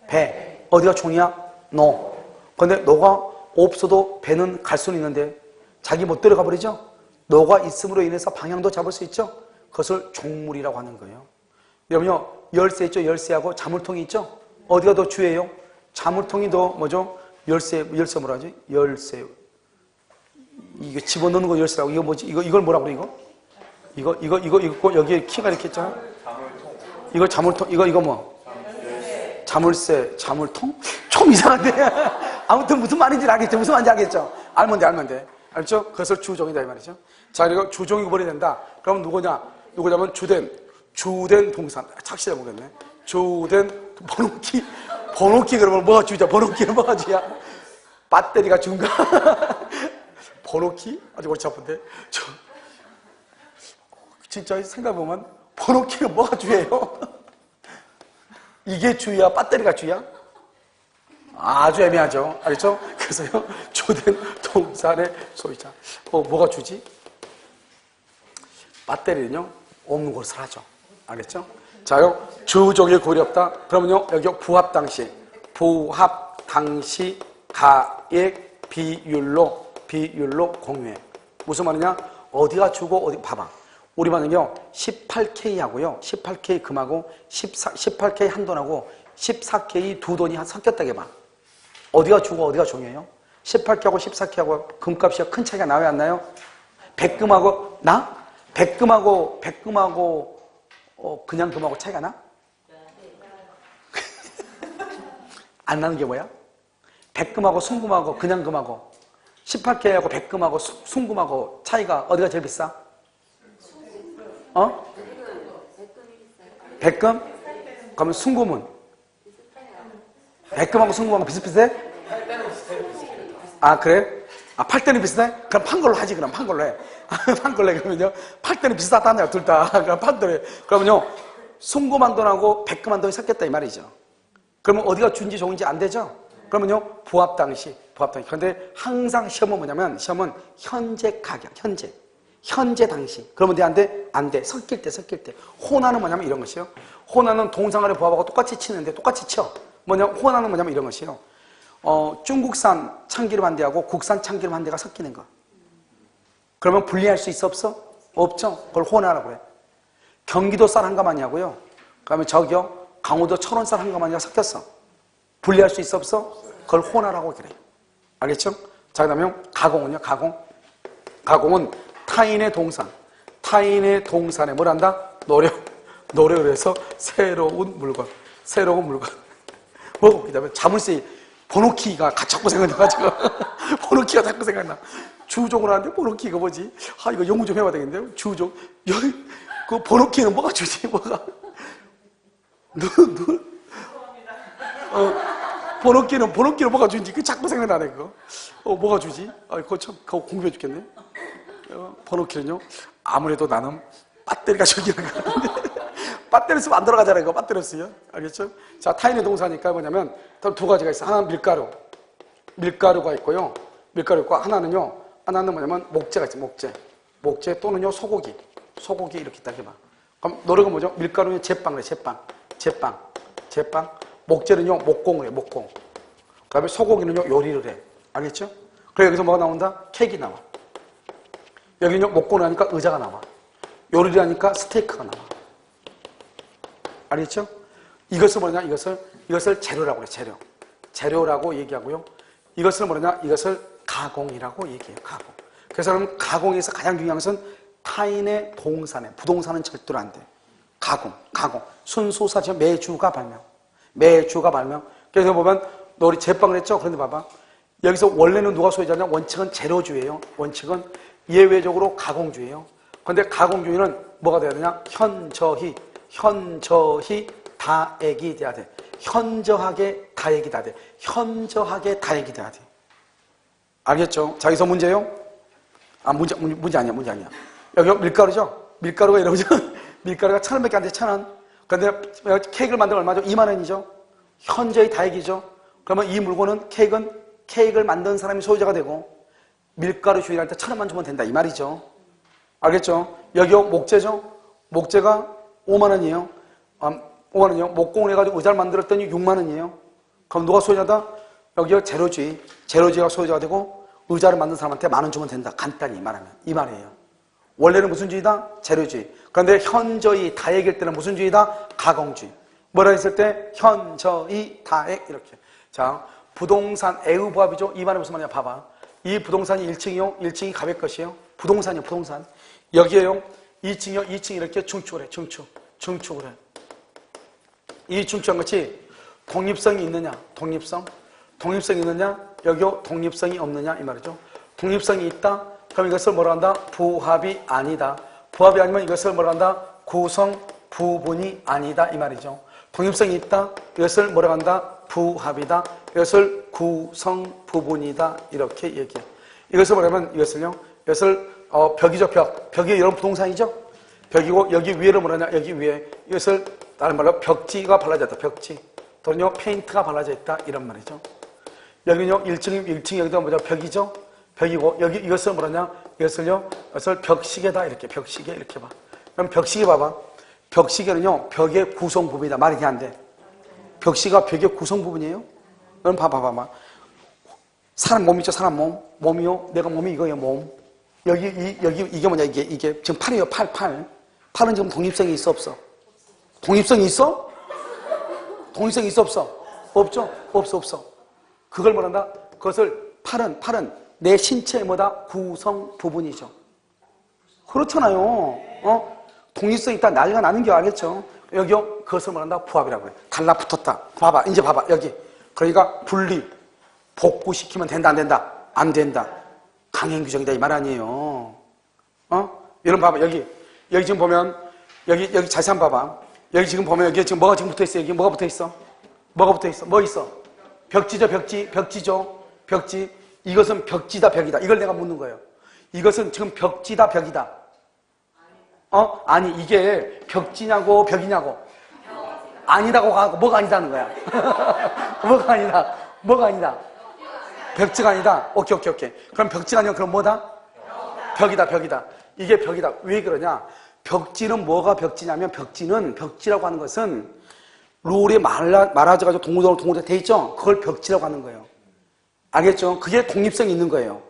배. 어디가 종이야? 노. 근데 노가 없어도 배는 갈 수는 있는데 자기 못 들어가 버리죠? 노가 있음으로 인해서 방향도 잡을 수 있죠? 그것을 종물이라고 하는 거예요. 여러분요, 열쇠 있죠? 열쇠하고 자물통이 있죠? 어디가 더 주예요? 자물통이 더 뭐죠? 열쇠 뭐라 하지? 열쇠. 이거 집어넣는 거 열쇠라고. 이거 뭐지? 이걸 뭐라고 그래, 이거 여기에 키가 이렇게 있잖아. 이거 자물통, 이거 뭐? 자물쇠, 자물통? 좀 이상한데. 아무튼 무슨 말인지 알겠죠? 무슨 말인지 알겠죠? 알면 돼. 알죠? 그것을 주종이다, 이 말이죠. 자, 그리고 주종이 구별이 된다. 그럼 누구냐면 주된 동산. 착실해 보겠네. 주된 번호키 그러면 뭐가 주자? 번호키는 뭐가 주야? 배터리가 준가? 번호키? 아주 골치 아픈데. 진짜 생각해보면 번호키는 뭐가 주예요? 이게 주야? 배터리가 주야? 아주 애매하죠. 알겠죠? 그래서요, 주된 동산의 소유자. 뭐가 주지? 배터리는요, 없는 것을 하죠. 알겠죠? 자요, 주종의 구별이 없다. 그러면요, 여기 부합 당시 가액 비율로 공유해. 무슨 말이냐? 어디가 주고 어디 봐봐. 우리 반은요 18K 하고요 18K 금하고 18K 한 돈하고 14K 두 돈이 섞였다고 해봐. 어디가 주고 어디가 종이에요? 18K하고 14K하고 금값이 큰 차이가 나요 안 나요? 백금하고 백금하고 그냥 금하고 차이가 나? 안 나는 게 뭐야? 백금하고 순금하고 그냥 금하고 18K하고 백금하고 순금하고 차이가 어디가 제일 비싸? 백금? 그러면 순금은? 백금하고 순금하고 비슷비슷해? 아 그래? 아, 팔 때는 비슷해? 그럼 판 걸로 하지, 그럼 판 걸로 해. 판 걸로 해. 그러면요. 팔 때는 비슷하다네요, 둘 다. 그럼 판 걸로 해. 그러면요. 송금한 돈하고 백금한 돈이 섞였다, 이 말이죠. 그러면 어디가 준지 종인지 안 되죠? 그러면요. 부합 당시. 그런데 항상 시험은 뭐냐면, 시험은 현재 가격, 현재 당시. 그러면 돼, 안 돼? 안 돼. 섞일 때. 혼화는 뭐냐면 이런 것이요. 혼화는 동상간의 부합하고 똑같이 치는데 똑같이 쳐. 혼화는 뭐냐면 이런 것이요. 중국산 참기름 한 대하고 국산 참기름 한 대가 섞이는 거. 그러면 분리할 수 있어, 없어? 없죠. 그걸 혼화라고 그래. 경기도 쌀 한 가마니하고요. 그러면 저기요. 강원도 철원 쌀 한 가마니가 섞였어. 분리할 수 있어, 없어? 그걸 혼화라고 그래요. 알겠죠? 자, 그 다음에 가공은요, 가공은 타인의 동산에 뭘 한다? 노력을 해서 새로운 물건. 그 다음에 자물쇠 번호키가 자꾸 생각나가지고 번호키가 자꾸 생각나. 주종을 하는데 번호키가 뭐지? 아, 이거 연구 좀 해봐야 되겠는데요? 주종. 그 번호키는 뭐가 주지? 번호키는 뭐가 주지? 그 자꾸 생각나네, 그거. 뭐가 주지? 그거 참, 그거 공부해 주겠네. 번호키는요, 아무래도 나는 배터리가 중요한 거 같은데. 배터리 쓰면 안 돌아가잖아요, 이거. 배터리 쓰요. 알겠죠? 자, 타인의 동사니까 뭐냐면, 두 가지가 있어. 하나는 밀가루가 있고요. 밀가루 있고, 하나는 뭐냐면, 목재가 있어, 목재 또는요, 소고기 이렇게 딱 해봐. 그럼 노력은 뭐죠? 밀가루는 제빵. 목재는요, 목공을 해, 목공. 그 다음에 소고기는요, 요리를 해. 알겠죠? 그래, 여기서 뭐가 나온다? 케이크 나와. 여기는요, 목공을 하니까 의자가 나와. 요리를 하니까 스테이크가 나와. 알겠죠? 이것을 뭐냐? 이것을 재료라고 그래, 재료라고 얘기하고요. 이것을 뭐냐? 이것을 가공이라고 얘기해요, 가공. 그래서 그럼 가공에서 가장 중요한 것은 타인의 동산에, 부동산은 절대로 안 돼. 가공. 순소사죠. 매주가 발명. 그래서 보면, 너 우리 제빵을 했죠? 그런데 봐봐. 여기서 원래는 누가 소유자냐? 원칙은 재료주예요. 원칙은 예외적으로 가공주예요. 그런데 가공주의는 뭐가 돼야 되냐? 현저히 다액이 돼야 돼. 현저하게 다액이 돼야 돼. 알겠죠? 자, 여기서 문제요? 문제 아니야. 여기 밀가루죠? 밀가루가 이러죠? 밀가루가 1,000원밖에 안 돼, 1,000원. 그런데 케이크를 만들면 얼마죠? 2만 원이죠? 현저히 다액이죠? 그러면 이 물건은 케이크를 만든 사람이 소유자가 되고, 밀가루 주인한테 1,000원만 주면 된다, 이 말이죠. 알겠죠? 여기요, 목재죠? 목재가 5만 원이에요. 5만 원이요. 목공을 해가지고 의자를 만들었더니 6만 원이에요. 그럼 누가 소유자다? 여기요, 재료주의가 소유자가 되고, 의자를 만든 사람한테 10,000원 주면 된다. 간단히 말하면. 이 말이에요. 원래는 무슨 주의다? 재료주의. 그런데 현저히 다액일 때는 무슨 주의다? 가공주의. 뭐라 했을 때? 현저히 다액, 이렇게. 자, 부동산 애의부합이죠? 이 말은 무슨 말이냐? 봐봐. 이 부동산이 1층이요. 1층이 가백 것이에요. 부동산. 여기에요. 2층이요. 2층 이렇게 중축을 해. 중축을 해. 이 중축한 것이 독립성이 있느냐? 독립성이 있느냐? 여기요. 독립성이 없느냐? 이 말이죠. 독립성이 있다? 그럼 이것을 뭐라 한다? 부합이 아니다. 부합이 아니면 이것을 뭐라 한다? 구성 부분이 아니다. 이 말이죠. 독립성이 있다? 이것을 뭐라 한다? 부합이다. 이것을 구성 부분이다. 이렇게 얘기해. 이것을 뭐냐면 이것을 벽이죠, 벽. 벽이 여러분 부동산이죠? 벽이고 여기 위에를 뭐라냐? 여기 위에 이것을 다른 말로 벽지가 발라져 있다. 벽지. 또는요 페인트가 발라져 있다. 이런 말이죠. 여기는요 1층 여기도 뭐죠? 벽이죠? 벽이고 여기 이것을 뭐라냐? 이것을 벽시계다. 이렇게 벽시계 이렇게 봐. 그럼 벽시계 봐봐. 벽시계는요 벽의 구성 부분이다. 말이 돼 안 돼? 벽시가 벽의 구성 부분이에요? 그럼 봐봐. 사람 몸 있죠? 사람 몸이요? 내가 몸이 이거예요, 몸. 여기 이게 뭐냐? 이게 지금 팔이에요, 팔. 팔은 지금 독립성이 있어, 없어? 독립성이 있어? 독립성이 있어, 없어? 없죠? 없어. 그걸 뭐란다? 그것을 팔은 내 신체의 뭐다? 구성 부분이죠. 그렇잖아요. 독립성이 있다 난리가 나는 게 알겠죠? 여기요, 그것을 뭐란다? 부합이라고 해. 달라붙었다. 봐봐, 이제 봐봐, 여기. 그러니까 분리, 복구시키면 된다, 안 된다? 안 된다. 강행 규정이다, 이 말 아니에요. 여러분 봐봐, 여기 지금 보면, 여기 자세히 한번 봐봐. 여기 지금 보면, 여기 지금 뭐가 지금 붙어 있어? 여기 뭐가 붙어 있어? 뭐 있어? 벽지죠, 벽지죠? 벽지. 이것은 벽지다 벽이다. 이걸 내가 묻는 거예요. 이것은 지금 벽지다 벽이다. 아니 이게 벽지냐고 벽이냐고. 아니다고 하고 뭐가 아니다는 거야. 뭐가 아니다. 뭐가 아니다. 벽지가 아니다. 오케이. 그럼 벽지가 아니면 그럼 뭐다? 벽이다 벽이다. 이게 벽이다. 왜 그러냐? 벽지는 뭐가 벽지냐면 벽지는 벽지라고 하는 것은 롤이 말아져가지고 동글동글 돼 있죠? 그걸 벽지라고 하는 거예요. 알겠죠? 그게 독립성이 있는 거예요.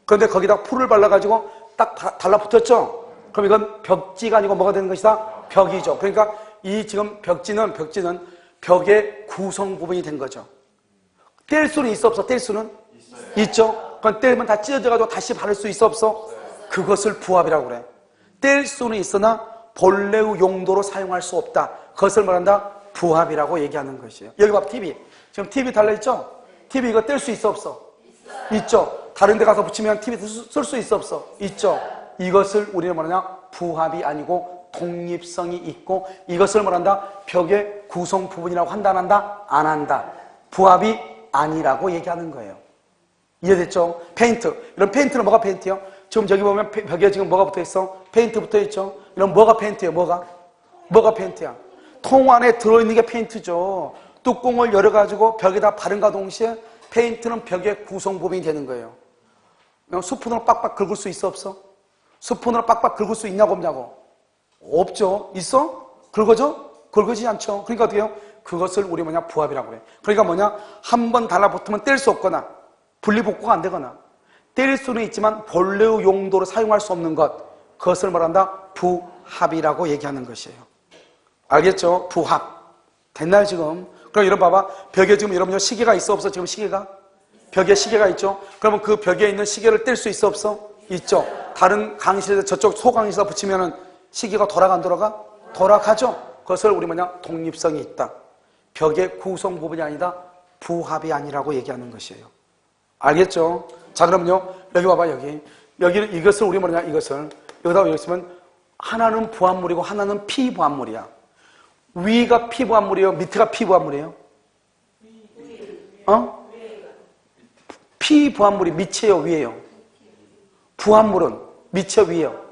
그런데 거기다 풀을 발라가지고 딱 달라붙었죠? 그럼 이건 벽지가 아니고 뭐가 되는 것이다? 벽이죠. 그러니까 이 지금 벽지는 벽의 구성 부분이 된 거죠. 뗄 수는 있어 없어? 뗄 수는? 있죠. 그럼 떼면 다 찢어져가지고 다시 바를 수 있어 없어? 그것을 부합이라고 그래. 뗄 수는 있으나 본래의 용도로 사용할 수 없다. 그것을 말한다? 부합이라고 얘기하는 것이에요. 여기 봐, TV. 지금 TV 달려있죠? TV 이거 뗄 수 있어 없어? 있죠. 다른 데 가서 붙이면 TV 쓸 수 있어 없어? 있죠. 이것을 우리는 뭐냐? 부합이 아니고 독립성이 있고 이것을 말한다? 벽의 구성 부분이라고 한다 안 한다? 안 한다. 부합이 아니라고 얘기하는 거예요. 이해됐죠? 페인트. 이런 페인트는 뭐가 페인트예요? 지금 저기 보면 벽에 지금 뭐가 붙어있어? 페인트 붙어있죠? 이런 뭐가 페인트예요? 뭐가 페인트야? 통 안에 들어있는 게 페인트죠. 뚜껑을 열어가지고 벽에다 바른과 동시에 페인트는 벽의 구성 부분이 되는 거예요. 스푼으로 빡빡 긁을 수 있어 없어? 스푼으로 빡빡 긁을 수 있냐고 없냐고? 없죠. 있어? 긁어져? 긁어지지 않죠. 그러니까 어떻게 해요? 그것을 우리 뭐냐? 부합이라고 그래. 그러니까 뭐냐? 한 번 달라붙으면 뗄 수 없거나 분리복구가 안 되거나 뗄 수는 있지만 본래의 용도로 사용할 수 없는 것, 그것을 말한다? 부합이라고 얘기하는 것이에요. 알겠죠? 부합. 됐나요 지금? 그럼 여러분 봐봐. 벽에 지금 여러분 시계가 있어 없어? 지금 시계가? 벽에 시계가 있죠? 그러면 그 벽에 있는 시계를 뗄 수 있어 없어? 있죠. 다른 강의실에서 저쪽 소강의실에서 붙이면은 시계가 돌아가 안 돌아가? 돌아가죠. 그것을 우리 뭐냐? 독립성이 있다. 벽의 구성 부분이 아니다. 부합이 아니라고 얘기하는 것이에요. 알겠죠? 자, 그럼요. 여기 봐봐, 여기는 이것을 우리 뭐냐? 이것을 여기다 여기 있으면 하나는 부합물이고 하나는 피부합물이야. 위가 피부합물이에요? 밑에가 피부합물이에요? 피부합물이 밑이에요? 위에요? 부합물은 밑이에요? 위에요?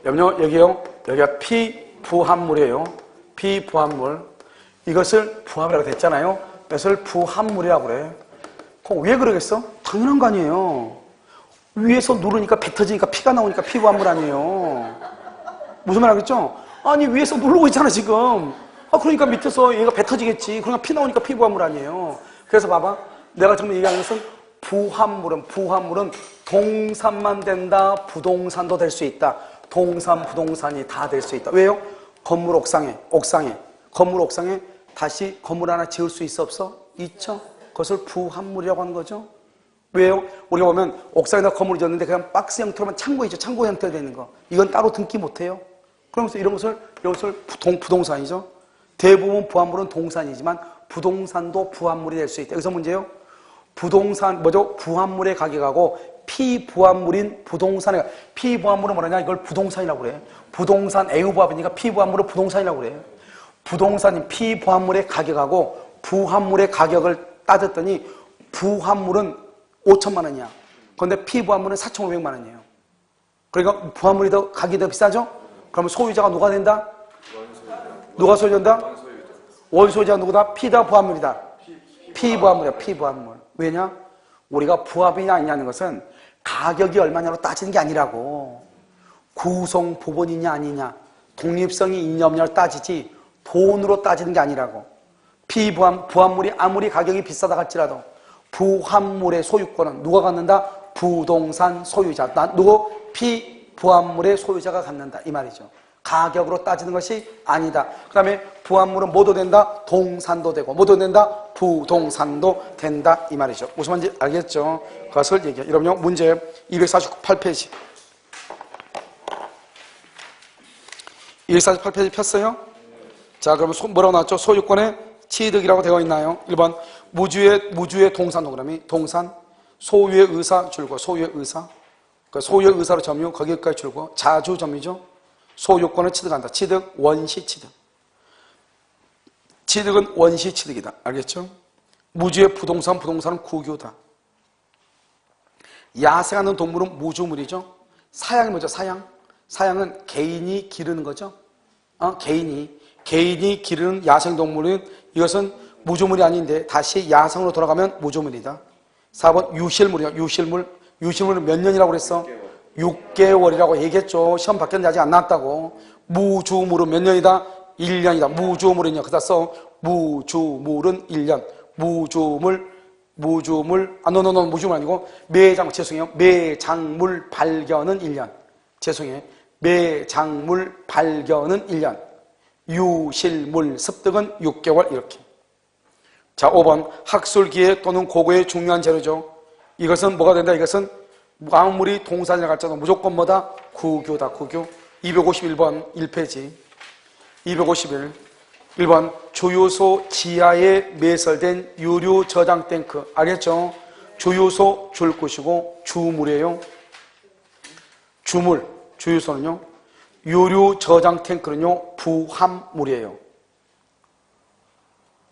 여기요. 여기가 피부합물이에요. 피부합물. 이것을 부합이라고 됐잖아요. 이것을 부합물이라고 그래. 그럼 왜 그러겠어? 당연한 거 아니에요. 위에서 누르니까 배 터지니까 피가 나오니까 피부합물 아니에요. 무슨 말 하겠죠? 아니 위에서 누르고 있잖아 지금. 그러니까 밑에서 얘가 배 터지겠지. 그러니까 피 나오니까 피부합물 아니에요. 그래서 봐봐. 내가 지금 얘기하는 것은 부합물은 동산만 된다. 부동산도 될 수 있다. 동산, 부동산이 다 될 수 있다. 왜요? 건물 옥상에 건물 옥상에 다시 건물 하나 지을 수 있어 없어? 있죠. 그것을 부합물이라고 하는 거죠. 왜요? 우리가 보면 옥상에다 건물을 지었는데 그냥 박스 형태로만 창고 있죠. 창고 형태로 되는 거. 이건 따로 등기 못해요. 그러면서 이런 것을 부동산이죠. 대부분 부합물은 동산이지만 부동산도 부합물이 될 수 있다. 여기서 문제요. 부합물의 가격하고 피부합물인 부동산의 피부합물은 뭐냐냐? 이걸 부동산이라고 그래. 부동산 애우부합이니까 피부합물을 부동산이라고 그래. 부동산인 피부합물의 가격하고 부합물의 가격을 따졌더니 부합물은 5천만 원이야. 그런데 피부합물은 4,500만 원이에요. 그러니까 부합물이 더 가격이 더 비싸죠? 그러면 소유자가 누가 된다? 누가 소유자다? 원소유자가 누구다? 피다 부합물이다. 피부합물이야. 피부합물. 왜냐? 우리가 부합이냐 아니냐는 것은 가격이 얼마냐로 따지는 게 아니라고. 구성 부분이냐 아니냐, 독립성이 있냐 없냐를 따지지 돈으로 따지는 게 아니라고. 부합물이 아무리 가격이 비싸다 할지라도 부합물의 소유권은 누가 갖는다? 부동산 소유자. 누구? 피부합물의 소유자가 갖는다. 이 말이죠. 가격으로 따지는 것이 아니다. 그 다음에 부합물은 뭐도 된다? 동산도 되고 뭐도 된다? 부동산도 된다. 이 말이죠. 무슨 말인지 알겠죠? 그것을 얘기해요. 여러분요, 문제 248페이지. 248페이지 폈어요? 자, 그러면 뭐라고 나왔죠? 소유권의 취득이라고 되어 있나요? 1번 무주의 동산 동그라미 동산 소유의 의사 줄거 소유의 의사 그 소유의 의사로 점유 거기까지 줄거 자주 점유죠. 소유권을 취득한다. 취득 원시 취득. 취득은 원시 취득이다. 알겠죠? 무주의 부동산은 국유다. 야생하는 동물은 무주물이죠. 사양이 뭐죠? 사양은 개인이 기르는 거죠. 개인이 기르는 야생동물은 이것은 무주물이 아닌데 다시 야생으로 돌아가면 무주물이다. 4번 유실물이요. 유실물은 몇 년이라고 그랬어? 6개월이라고 얘기했죠. 시험 바뀌었는데 아직 안 나왔다고. 무주물은 몇 년이다? 1년이다. 무주물은요. 그다 써. 무주물은 1년. 무주물 아니고 매장물 발견은 1년. 죄송해요. 매장물 발견은 1년. 유실물 습득은 6개월 이렇게. 자, 5번 학술기에 또는 고고의 중요한 재료죠. 이것은 뭐가 된다? 이것은 아무리 동산이라 할지라도 무조건 뭐다? 국유다. 국유. 251번 1페이지 251번 주유소 지하에 매설된 유류 저장 탱크 알겠죠? 주유소 줄 것이고 주물이에요. 주유소는요. 유류 저장 탱크는요. 부합물이에요.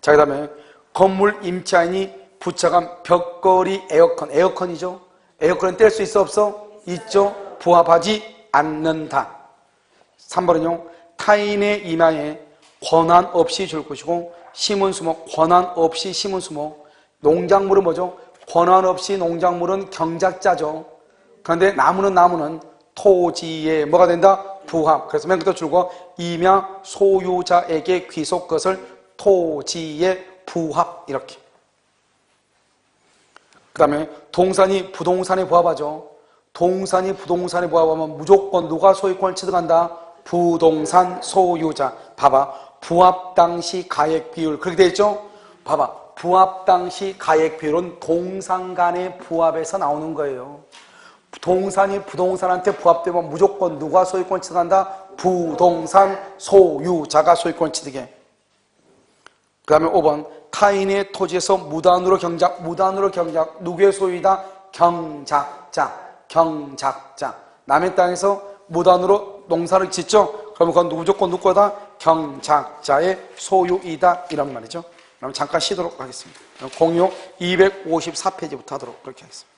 자, 그 다음에 건물 임차인이 부착한 벽걸이 에어컨이죠. 에어컨은 뗄 수 있어 없어? 있죠. 부합하지 않는다. 3번은요. 타인의 임야에 권한 없이 줄 것이고 심은 수목, 권한 없이 심은 수목. 농작물은 뭐죠? 권한 없이 농작물은 경작자죠. 그런데 나무는 토지에 뭐가 된다? 부합. 그래서 맨 끝에 줄고 임야 소유자에게 귀속 것을 토지에 부합 이렇게. 그 다음에 동산이 부동산에 부합하죠. 동산이 부동산에 부합하면 무조건 누가 소유권을 취득한다? 부동산 소유자. 봐봐. 부합 당시 가액 비율 그렇게 되어 있죠? 봐봐. 부합 당시 가액 비율은 동산 간의 부합에서 나오는 거예요. 동산이 부동산한테 부합되면 무조건 누가 소유권을 취득한다? 부동산 소유자가 소유권을 취득해. 그 다음에 5번 타인의 토지에서 무단으로 경작 누구의 소유이다? 경작자. 남의 땅에서 무단으로 농사를 짓죠? 그러면 그건 무조건 누구 거다? 경작자의 소유이다 이런 말이죠. 그럼 잠깐 쉬도록 하겠습니다. 공유 254페이지부터 하도록 그렇게 하겠습니다.